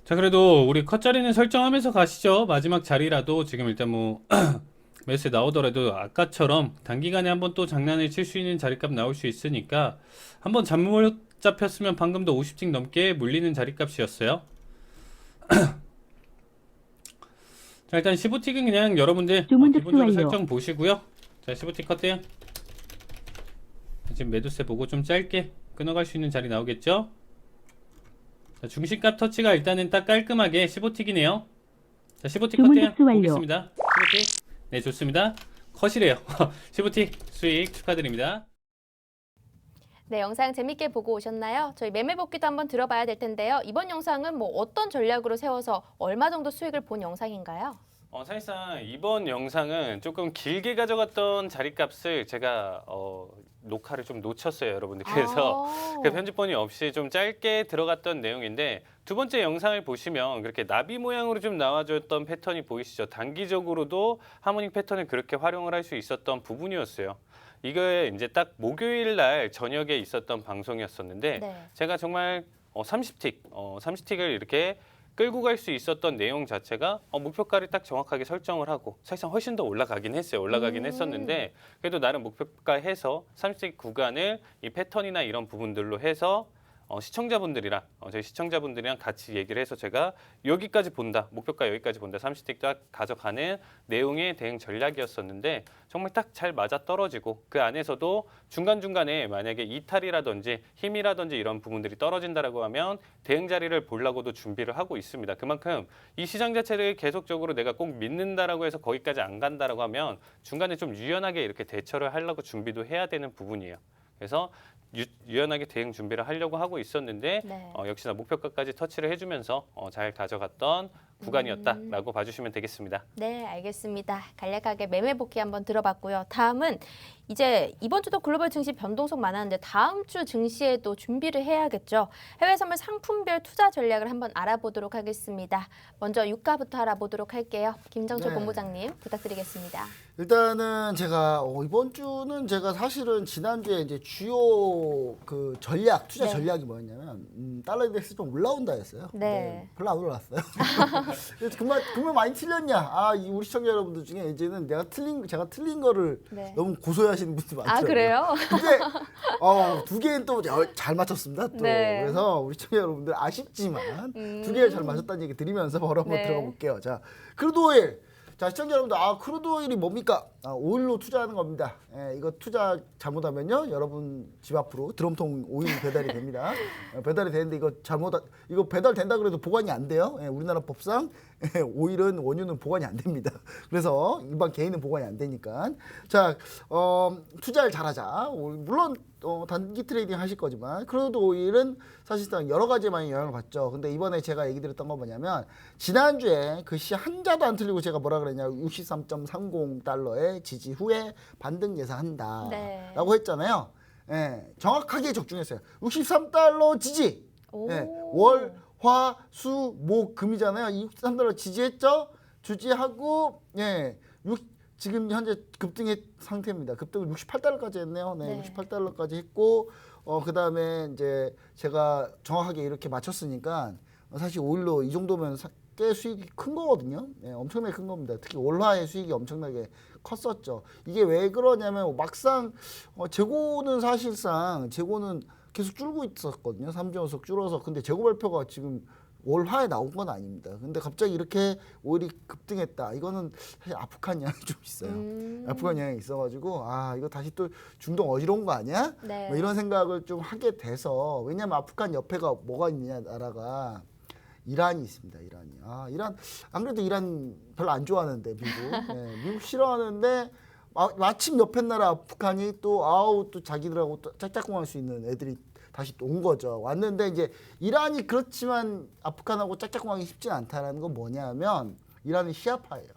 자, 그래도 우리 컷 자리는 설정하면서 가시죠. 마지막 자리라도 지금 일단 뭐 매수에 나오더라도 아까처럼 단기간에 한번 또 장난을 칠 수 있는 자리값 나올 수 있으니까 한번 잠못 잡혔으면 방금도 50씩 넘게 물리는 자리값이었어요. 자, 일단 15틱은 그냥 여러분들 주문 접수 기본적으로 완료. 설정 보시고요. 자, 15틱 컷돼요. 지금 매도세 보고 좀 짧게 끊어갈 수 있는 자리 나오겠죠? 자, 중심값 터치가 일단은 딱 깔끔하게 15틱이네요. 자, 15틱 주문 컷돼요. 접수 완료. 보겠습니다. 15틱. 네, 좋습니다. 컷이래요. 15틱 수익 축하드립니다. 네, 영상 재밌게 보고 오셨나요? 저희 매매 복귀도 한번 들어봐야 될 텐데요. 이번 영상은 뭐 어떤 전략으로 세워서 얼마 정도 수익을 본 영상인가요? 사실상 이번 영상은 조금 길게 가져갔던 자리값을 제가 녹화를 좀 놓쳤어요, 여러분들. 그래서 그 편집본이 없이 좀 짧게 들어갔던 내용인데 두 번째 영상을 보시면 그렇게 나비 모양으로 좀 나와줬던 패턴이 보이시죠? 단기적으로도 하모닉 패턴을 그렇게 활용을 할 수 있었던 부분이었어요. 이게 이제 딱 목요일 날 저녁에 있었던 방송이었었는데 네. 제가 정말 30틱을 이렇게 끌고 갈 수 있었던 내용 자체가 목표가를 딱 정확하게 설정을 하고 사실상 훨씬 더 올라가긴 했어요. 올라가긴 했었는데 그래도 나름 목표가 해서 30틱 구간을 이 패턴이나 이런 부분들로 해서 시청자분들이랑 저희 시청자분들이랑 같이 얘기를 해서 제가 여기까지 본다, 목표가 여기까지 본다, 30틱 딱 가져가는 내용의 대응 전략이었었는데 정말 딱 잘 맞아 떨어지고 그 안에서도 중간중간에 만약에 이탈이라든지 힘이라든지 이런 부분들이 떨어진다라고 하면 대응 자리를 보려고도 준비를 하고 있습니다. 그만큼 이 시장 자체를 계속적으로 내가 꼭 믿는다라고 해서 거기까지 안 간다라고 하면 중간에 좀 유연하게 이렇게 대처를 하려고 준비도 해야 되는 부분이에요. 그래서 유연하게 대응 준비를 하려고 하고 있었는데 네. 역시나 목표가까지 터치를 해주면서 잘 가져갔던 구간이었다라고 봐주시면 되겠습니다. 네, 알겠습니다. 간략하게 매매 복귀 한번 들어봤고요. 다음은 이제 이번 주도 글로벌 증시 변동성 많았는데 다음 주 증시에도 준비를 해야겠죠. 해외 선물 상품별 투자 전략을 한번 알아보도록 하겠습니다. 먼저 유가부터 알아보도록 할게요. 김정철 네. 본부장님 부탁드리겠습니다. 일단은 제가 이번 주는 제가 사실은 지난주에 이제 주요 그 전략, 투자 네. 전략이 뭐였냐면 달러 인덱스 좀 올라온다 했어요. 네. 근데 별로 안 올랐어요. 그래서 그만 많이 틀렸냐? 우리 시청자 여러분들 중에 이제는 제가 틀린 거를 네. 너무 고소해하시는 분들 많더라고요. 아, 그래요? 근데 두 개는 또 잘 맞췄습니다. 또 네. 그래서 우리 시청자 여러분들 아쉽지만 두 개를 잘 맞췄다는 얘기 드리면서 바로 한번 네. 들어가 볼게요. 자, 크루드 오일. 자, 시청자 여러분들, 크루드 오일이 뭡니까? 오일로 투자하는 겁니다. 이거 투자 잘못하면요, 여러분 집 앞으로 드럼통 오일 배달이 됩니다. 배달이 되는데 이거 배달된다 그래도 보관이 안 돼요. 우리나라 법상 오일은 원유는 보관이 안 됩니다. 그래서 일반 개인은 보관이 안 되니까. 자, 투자를 잘하자. 물론 단기 트레이딩 하실 거지만 크루드 오일은 사실상 여러 가지 많이 영향을 받죠. 근데 이번에 제가 얘기 드렸던 건 뭐냐면 지난주에 글씨 한자도 안 틀리고 제가 뭐라 그랬냐, 63.30달러의 지지 후에 반등 예상한다 네. 라고 했잖아요. 정확하게 적중했어요. 63달러 지지. 오. 월, 화, 수, 목, 금이잖아요. 63달러 지지했죠? 지지하고 지금 현재 급등의 상태입니다. 급등을 68달러까지 했네요. 네. 68달러까지 했고 그다음에 이제 제가 정확하게 이렇게 맞췄으니까 사실 오일로 이 정도면 꽤 수익이 큰 거거든요. 엄청나게 큰 겁니다. 특히 올화의 수익이 엄청나게 컸었죠. 이게 왜 그러냐면 막상 재고는 사실상 계속 줄고 있었거든요. 3주 연속 줄어서. 근데 재고 발표가 지금 올화에 나온 건 아닙니다. 근데 갑자기 이렇게 오일이 급등했다. 이거는 사실 아프간 영향이 좀 있어요. 아프간 영향이 있어가지고 이거 다시 또 중동 어지러운 거 아니야? 네. 뭐 이런 생각을 좀 하게 돼서, 왜냐면 아프간 옆에가 뭐가 있느냐, 나라가 이란이 있습니다. 이란이. 이란 안 그래도 이란 별로 안 좋아하는데 미국. 미국 싫어하는데 마침 옆에 나라 아프간이 또 자기들하고 또 짝짝꿍할 수 있는 애들이 다시 또 온 거죠. 왔는데 이제 이란이 그렇지만 아프간하고 짝짝꿍하기 쉽진 않다라는 건 뭐냐면 이란은 시아파예요.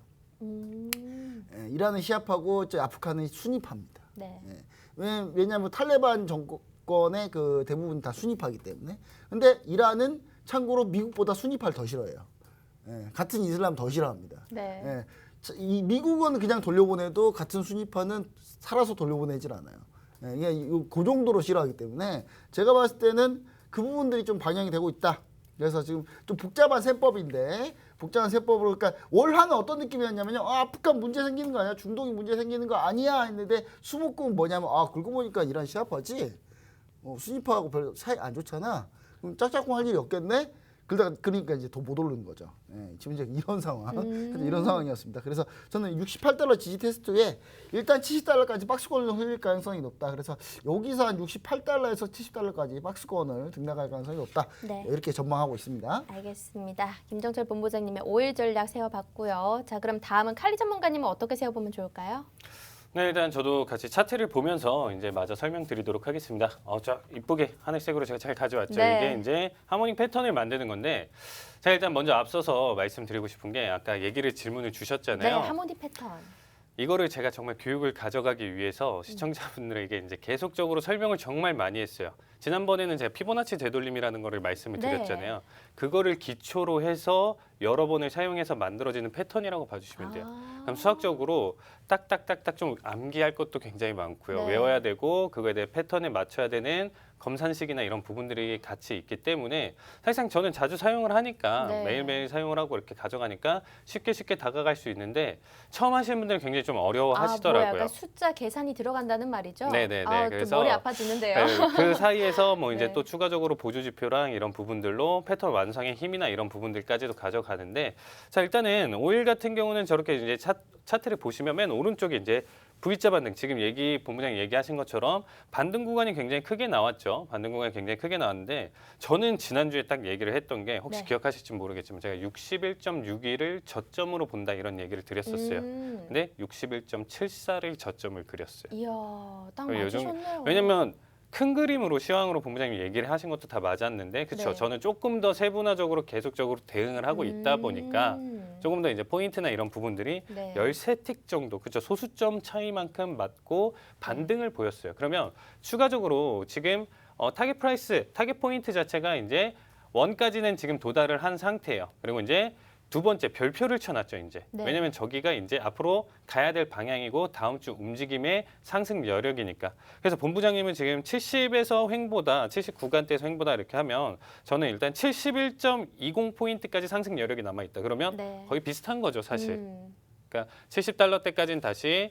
이란은 시아파고 아프간은 순위파입니다. 네. 왜냐하면 탈레반 정권의 그 대부분 다 순위파이기 때문에. 근데 이란은 참고로 미국보다 순위파를 더 싫어해요. 같은 이슬람 더 싫어합니다. 네. 이 미국은 그냥 돌려보내도 같은 순위파는 살아서 돌려보내질 않아요. 그냥 그 정도로 싫어하기 때문에 제가 봤을 때는 그 부분들이 좀 반영이 되고 있다. 그래서 지금 좀 복잡한 셈법인데 복잡한 셈법으로 그러니까 월화는 어떤 느낌이었냐면요. 아프간 문제 생기는 거 아니야? 중동이 문제 생기는 거 아니야? 했는데 수목금은 뭐냐면 그러고 보니까 이란 시아파지. 순위파하고 별 사이 안 좋잖아. 그럼 짝짝꿍 할 일이 없겠네? 그러니까 이제 더 못 오르는 거죠. 예, 지금 이제 이런 상황, 이런 상황이었습니다. 그래서 저는 68달러 지지 테스트에 일단 70달러까지 박스권을 흘릴 가능성이 높다. 그래서 여기서 한 68달러에서 70달러까지 박스권을 등락할 가능성이 높다. 네. 이렇게 전망하고 있습니다. 알겠습니다. 김정철 본부장님의 5일 전략 세워봤고요. 자, 그럼 다음은 칼리 전문가님은 어떻게 세워보면 좋을까요? 네, 일단 저도 같이 차트를 보면서 이제 마저 설명드리도록 하겠습니다. 자, 이쁘게 하늘색으로 제가 잘 가져왔죠. 네. 이게 이제 하모닉 패턴을 만드는 건데, 자 일단 먼저 앞서서 말씀드리고 싶은 게 아까 질문을 주셨잖아요. 네, 하모니 패턴. 이거를 제가 정말 교육을 가져가기 위해서 시청자분들에게 이제 계속적으로 설명을 정말 많이 했어요. 지난번에는 제가 피보나치 되돌림이라는 거를 말씀을 네. 드렸잖아요. 그거를 기초로 해서 여러 번을 사용해서 만들어지는 패턴이라고 봐주시면 돼요. 그럼 수학적으로 딱딱딱딱 좀 암기할 것도 굉장히 많고요. 네. 외워야 되고 그거에 대해 패턴에 맞춰야 되는 검산식이나 이런 부분들이 같이 있기 때문에 사실상 저는 자주 사용을 하니까 네. 매일매일 사용을 하고 이렇게 가져가니까 쉽게 다가갈 수 있는데 처음 하시는 분들은 굉장히 좀 어려워하시더라고요. 약간 숫자 계산이 들어간다는 말이죠? 네네네. 또 그래서 머리 아파지는데요. 네, 그 사이에서 뭐 이제 네. 또 추가적으로 보조 지표랑 이런 부분들로 패턴 완성의 힘이나 이런 부분들까지도 가져가는데 자 일단은 오일 같은 경우는 저렇게 이제 차트를 보시면 맨 오른쪽에 이제 V자 반등 지금 본부장님 얘기하신 것처럼 반등 구간이 굉장히 크게 나왔죠. 반등 구간이 굉장히 크게 나왔는데 저는 지난주에 딱 얘기를 했던 게 혹시 네. 기억하실지 모르겠지만 제가 61.61을 저점으로 본다 이런 얘기를 드렸었어요. 근데 61.74를 저점을 그렸어요. 이야, 딱 요즘- 맞으셨네요. 왜냐면 큰 그림으로 시황으로 본부장님 얘기를 하신 것도 다 맞았는데 그렇죠. 네. 저는 조금 더 세분화적으로 계속적으로 대응을 하고 있다 보니까 조금 더 이제 포인트나 이런 부분들이 네. 13틱 정도 그렇죠. 소수점 차이만큼 맞고 반등을 보였어요. 그러면 추가적으로 지금 타겟 프라이스, 타겟 포인트 자체가 이제 1까지는 지금 도달을 한 상태예요. 그리고 이제 두 번째 별표를 쳐놨죠, 이제. 네. 왜냐면 저기가 이제 앞으로 가야 될 방향이고 다음 주 움직임의 상승 여력이니까. 그래서 본부장님은 지금 70에서 횡보다 70 구간대에서 횡보다 이렇게 하면 저는 일단 71.20포인트까지 상승 여력이 남아있다. 그러면 네. 거의 비슷한 거죠, 사실. 음. 그러니까 70달러대까지는 다시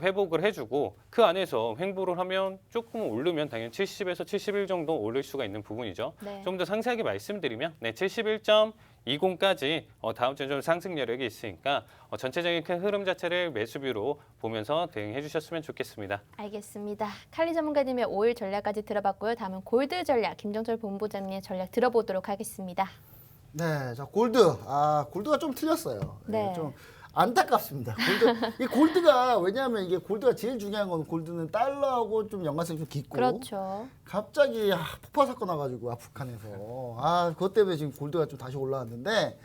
회복을 해주고 그 안에서 횡보를 하면 조금 오르면 당연히 70에서 71 정도 오를 수가 있는 부분이죠. 네. 좀 더 상세하게 말씀드리면 71.20까지 다음 주에 좀 상승 여력이 있으니까 전체적인 큰 흐름 자체를 매수뷰로 보면서 대응해 주셨으면 좋겠습니다. 알겠습니다. 칼리 전문가님의 5일 전략까지 들어봤고요. 다음은 골드 전략, 김정철 본부장님의 전략 들어보도록 하겠습니다. 네, 자 골드. 골드가 좀 틀렸어요. 네. 좀 안타깝습니다. 이 골드가 왜냐하면 이게 골드가 제일 중요한 건 골드는 달러하고 좀 연관성이 좀 깊고 그렇죠. 갑자기 폭발 사건 와가지고 아프간에서 그것 때문에 지금 골드가 좀 다시 올라왔는데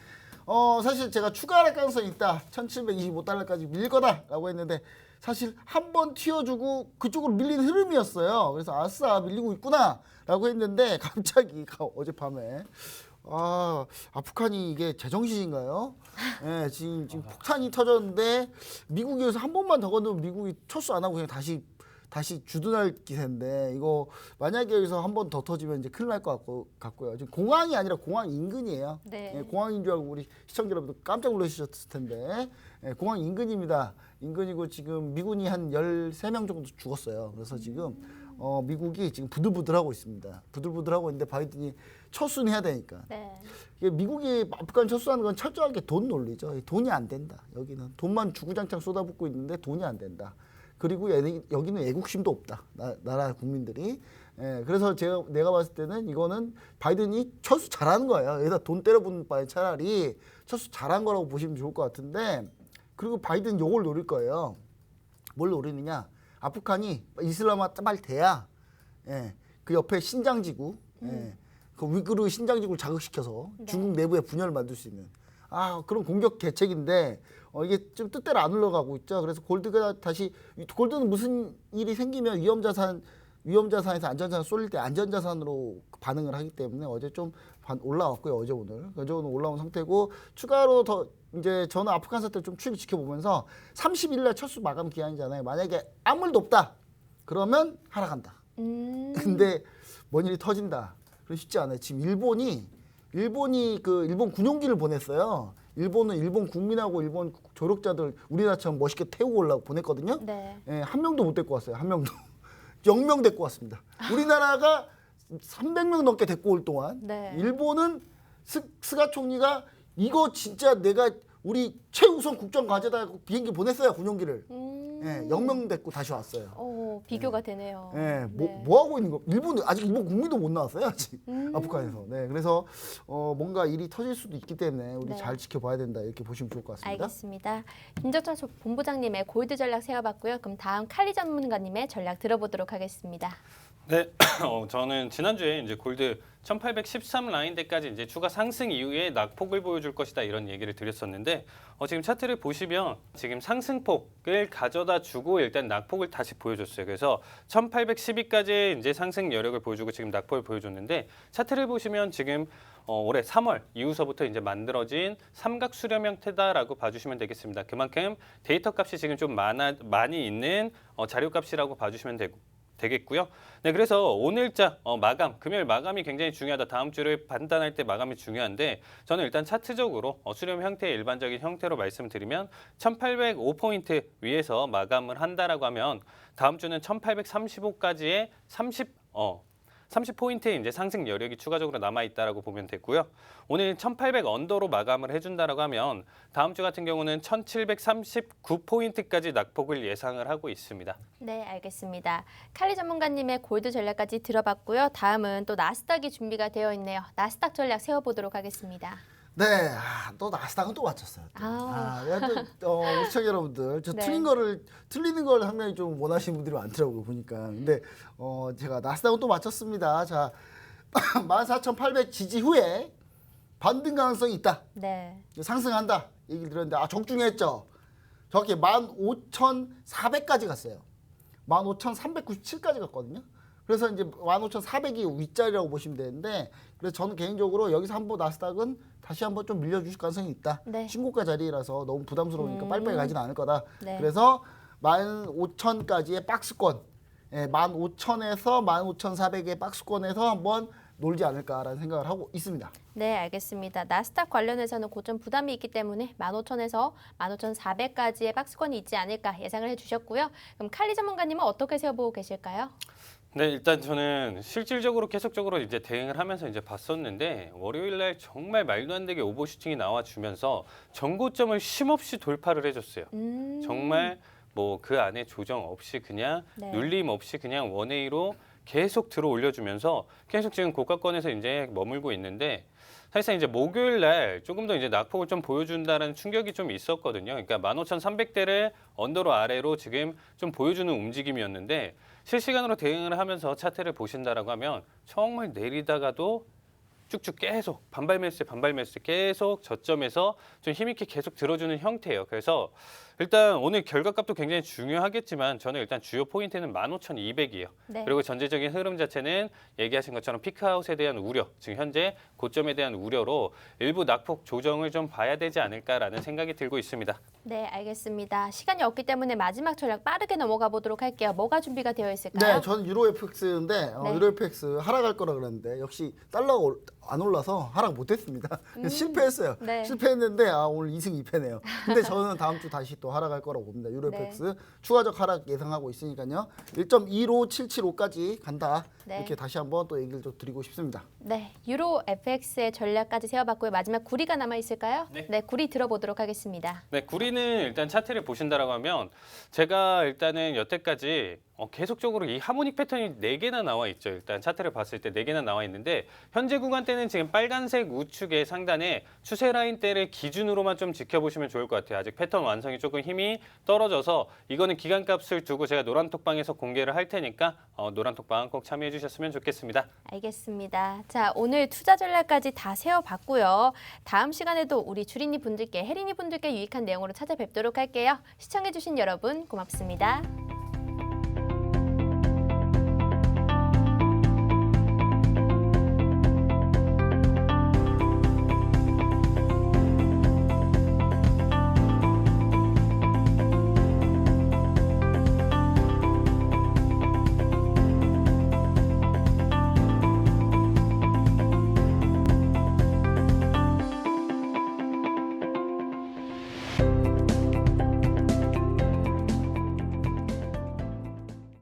사실 제가 추가할 가능성이 있다. 1725달러까지 밀 거다라고 했는데 사실 한 번 튀어주고 그쪽으로 밀리는 흐름이었어요. 그래서 아싸 밀리고 있구나라고 했는데 갑자기 어젯밤에 아프간이 이게 제정신인가요? 네, 지금 폭탄이 터졌는데 미국이 여기서 한 번만 더 건너면 미국이 철수 안 하고 그냥 다시 주둔할 기세인데 이거 만약에 여기서 한 번 더 터지면 이제 큰일 날 것 같고요. 지금 공항이 아니라 공항 인근이에요. 네. 공항인 줄 알고 우리 시청자 여러분들 깜짝 놀라셨을 텐데 공항 인근입니다. 인근이고 지금 미군이 한 13명 정도 죽었어요. 그래서 지금 미국이 지금 부들부들하고 있습니다. 부들부들하고 있는데 바이든이 철수는 해야 되니까. 네. 이게 미국이 아프간 철수하는 건 철저하게 돈 논리죠. 돈이 안 된다. 여기는 돈만 주구장창 쏟아붓고 있는데 돈이 안 된다. 그리고 여기는 애국심도 없다. 나라 국민들이. 그래서 내가 봤을 때는 이거는 바이든이 철수 잘하는 거예요. 여기다 돈 때려붓는 바에 차라리 철수 잘한 거라고 보시면 좋을 것 같은데 그리고 바이든 요걸 노릴 거예요. 뭘 노리느냐. 아프간이 이슬람화 빨리 돼야 그 옆에 신장지구 그 위구르 신장지구를 자극시켜서 네. 중국 내부에 분열을 만들 수 있는 그런 공격 계책인데 이게 좀 뜻대로 안 흘러가고 있죠. 그래서 골드는 무슨 일이 생기면 위험자산에서 안전자산 쏠릴 때 안전자산으로 반응을 하기 때문에 어제 좀 올라왔고요. 어제 오늘 올라온 상태고 추가로 더 이제 저는 아프간 사태 좀 추이 지켜보면서 30일 날 철수 마감 기한이잖아요. 만약에 아무 일도 없다. 그러면 하락한다. 근데 뭔 일이 터진다. 그럼 쉽지 않아요. 지금 일본이 일본이 그 일본 군용기를 보냈어요. 일본은 일본 국민하고 일본 조력자들 우리나라처럼 멋있게 태우고 오려고 보냈거든요. 네. 예, 한 명도 못 데리고 왔어요. 한 명도. 0명 데리고 왔습니다. 우리나라가 300명 넘게 데리고 올 동안 네. 일본은 스가 총리가 이거 진짜 내가 우리 최우선 국정 과제다 비행기 보냈어요. 군용기를. 예, 0명 데리고 다시 왔어요. 비교가 되네요. 예, 네. 뭐 하고 있는 거? 일본 아직 일본 국민도 못 나왔어요 아직 아프간에서. 네, 그래서 뭔가 일이 터질 수도 있기 때문에 우리 네. 잘 지켜봐야 된다 이렇게 보시면 좋을 것 같습니다. 알겠습니다. 김정철 본부장님의 골드 전략 세워봤고요. 그럼 다음 칼리 전문가님의 전략 들어보도록 하겠습니다. 네, 저는 지난주에 이제 골드 1813 라인대까지 이제 추가 상승 이후에 낙폭을 보여줄 것이다 이런 얘기를 드렸었는데 지금 차트를 보시면 지금 상승폭을 가져다 주고 일단 낙폭을 다시 보여줬어요. 그래서 1812까지 이제 상승 여력을 보여주고 지금 낙폭을 보여줬는데 차트를 보시면 지금 올해 3월 이후서부터 이제 만들어진 삼각 수렴 형태다라고 봐주시면 되겠습니다. 그만큼 데이터 값이 지금 좀 많이 있는 자료 값이라고 봐주시면 되겠고요. 네, 그래서 오늘자 마감, 금요일 마감이 굉장히 중요하다. 다음 주를 판단할 때 마감이 중요한데 저는 일단 차트적으로 수렴 형태의 일반적인 형태로 말씀드리면 1805포인트 위에서 마감을 한다라고 하면 다음 주는 1835까지의 30포인트의 이제 상승 여력이 추가적으로 남아있다라고 보면 되고요. 오늘 1800 언더로 마감을 해준다라고 하면 다음 주 같은 경우는 1739포인트까지 낙폭을 예상을 하고 있습니다. 네, 알겠습니다. 칼리 전문가님의 골드 전략까지 들어봤고요. 다음은 또 나스닥이 준비가 되어 있네요. 나스닥 전략 세워보도록 하겠습니다. 네, 또 나스닥은 또 맞췄어요. 우리 시청자 여러분들, 저 네. 틀리는 걸 상당히 좀 원하시는 분들이 많더라고요, 보니까. 근데 제가 나스닥은 또 맞췄습니다. 자, 14,800 지지 후에 반등 가능성이 있다. 네. 상승한다. 얘기를 들었는데, 적중했죠. 정확히 15,400까지 갔어요. 15,397까지 갔거든요. 그래서 이제 15,400이 윗자리라고 보시면 되는데, 그래서 저는 개인적으로 여기서 한번 나스닥은 다시 한번 좀 밀려주실 가능성이 있다. 네. 신고가 자리라서 너무 부담스러우니까 빨리빨리 가지는 않을 거다. 네. 그래서 15,000까지의 박스권, 15,000에서 15,400의 박스권에서 한번 놀지 않을까라는 생각을 하고 있습니다. 네, 알겠습니다. 나스닥 관련해서는 고점 부담이 있기 때문에 15,000에서 15,400까지의 박스권이 있지 않을까 예상을 해주셨고요. 그럼 칼리 전문가님은 어떻게 세워보고 계실까요? 네, 일단 저는 실질적으로 계속적으로 이제 대응을 하면서 이제 봤었는데 월요일 날 정말 말도 안 되게 오버슈팅이 나와주면서 전고점을 쉼없이 돌파를 해줬어요. 정말 뭐 그 안에 조정 없이 그냥 네. 눌림 없이 그냥 원웨이로 계속 들어 올려주면서 계속 지금 고가권에서 이제 머물고 있는데 사실상 이제 목요일 날 조금 더 이제 낙폭을 좀 보여준다는 충격이 좀 있었거든요. 그러니까 15,300대를 언더로 아래로 지금 좀 보여주는 움직임이었는데 실시간으로 대응을 하면서 차트를 보신다라고 하면 정말 내리다가도 쭉쭉 계속 반발 매수 계속 저점에서 좀 힘있게 계속 들어주는 형태예요. 그래서 일단 오늘 결과값도 굉장히 중요하겠지만 저는 일단 주요 포인트는 15,200이에요. 네. 그리고 전체적인 흐름 자체는 얘기하신 것처럼 피크아웃에 대한 우려, 지금 현재 고점에 대한 우려로 일부 낙폭 조정을 좀 봐야 되지 않을까라는 생각이 들고 있습니다. 네, 알겠습니다. 시간이 없기 때문에 마지막 전략 빠르게 넘어가 보도록 할게요. 뭐가 준비가 되어 있을까요? 네, 저는 유로 FX인데 네. 유로 FX 하락할 거라 그랬는데 역시 달러가 안 올라서 하락 못했습니다. 그래서 실패했어요. 네. 실패했는데 오늘 2승 2패네요. 근데 저는 다음 주 다시 또 하락할 거라고 봅니다. 유로 네. FX 추가적 하락 예상하고 있으니까요. 1.15775까지 간다. 네. 이렇게 다시 한번 또 얘기를 좀 드리고 싶습니다. 네, 유로 FX의 전략까지 세워봤고요. 마지막 구리가 남아 있을까요? 네. 구리 들어보도록 하겠습니다. 네, 구리는 일단 차트를 보신다라고 하면 제가 일단은 여태까지 계속적으로 이 하모닉 패턴이 4개나 나와 있죠. 일단 차트를 봤을 때 4개나 나와 있는데 현재 구간대는 지금 빨간색 우측의 상단에 추세 라인대를 기준으로만 좀 지켜보시면 좋을 것 같아요. 아직 패턴 완성이 조금 힘이 떨어져서 이거는 기간값을 두고 제가 노란톡방에서 공개를 할 테니까 노란톡방 꼭 참여해 주셨으면 좋겠습니다. 알겠습니다. 자, 오늘 투자 전략까지 다 세워봤고요. 다음 시간에도 우리 주린이 분들께, 혜린이 분들께 유익한 내용으로 찾아뵙도록 할게요. 시청해주신 여러분 고맙습니다.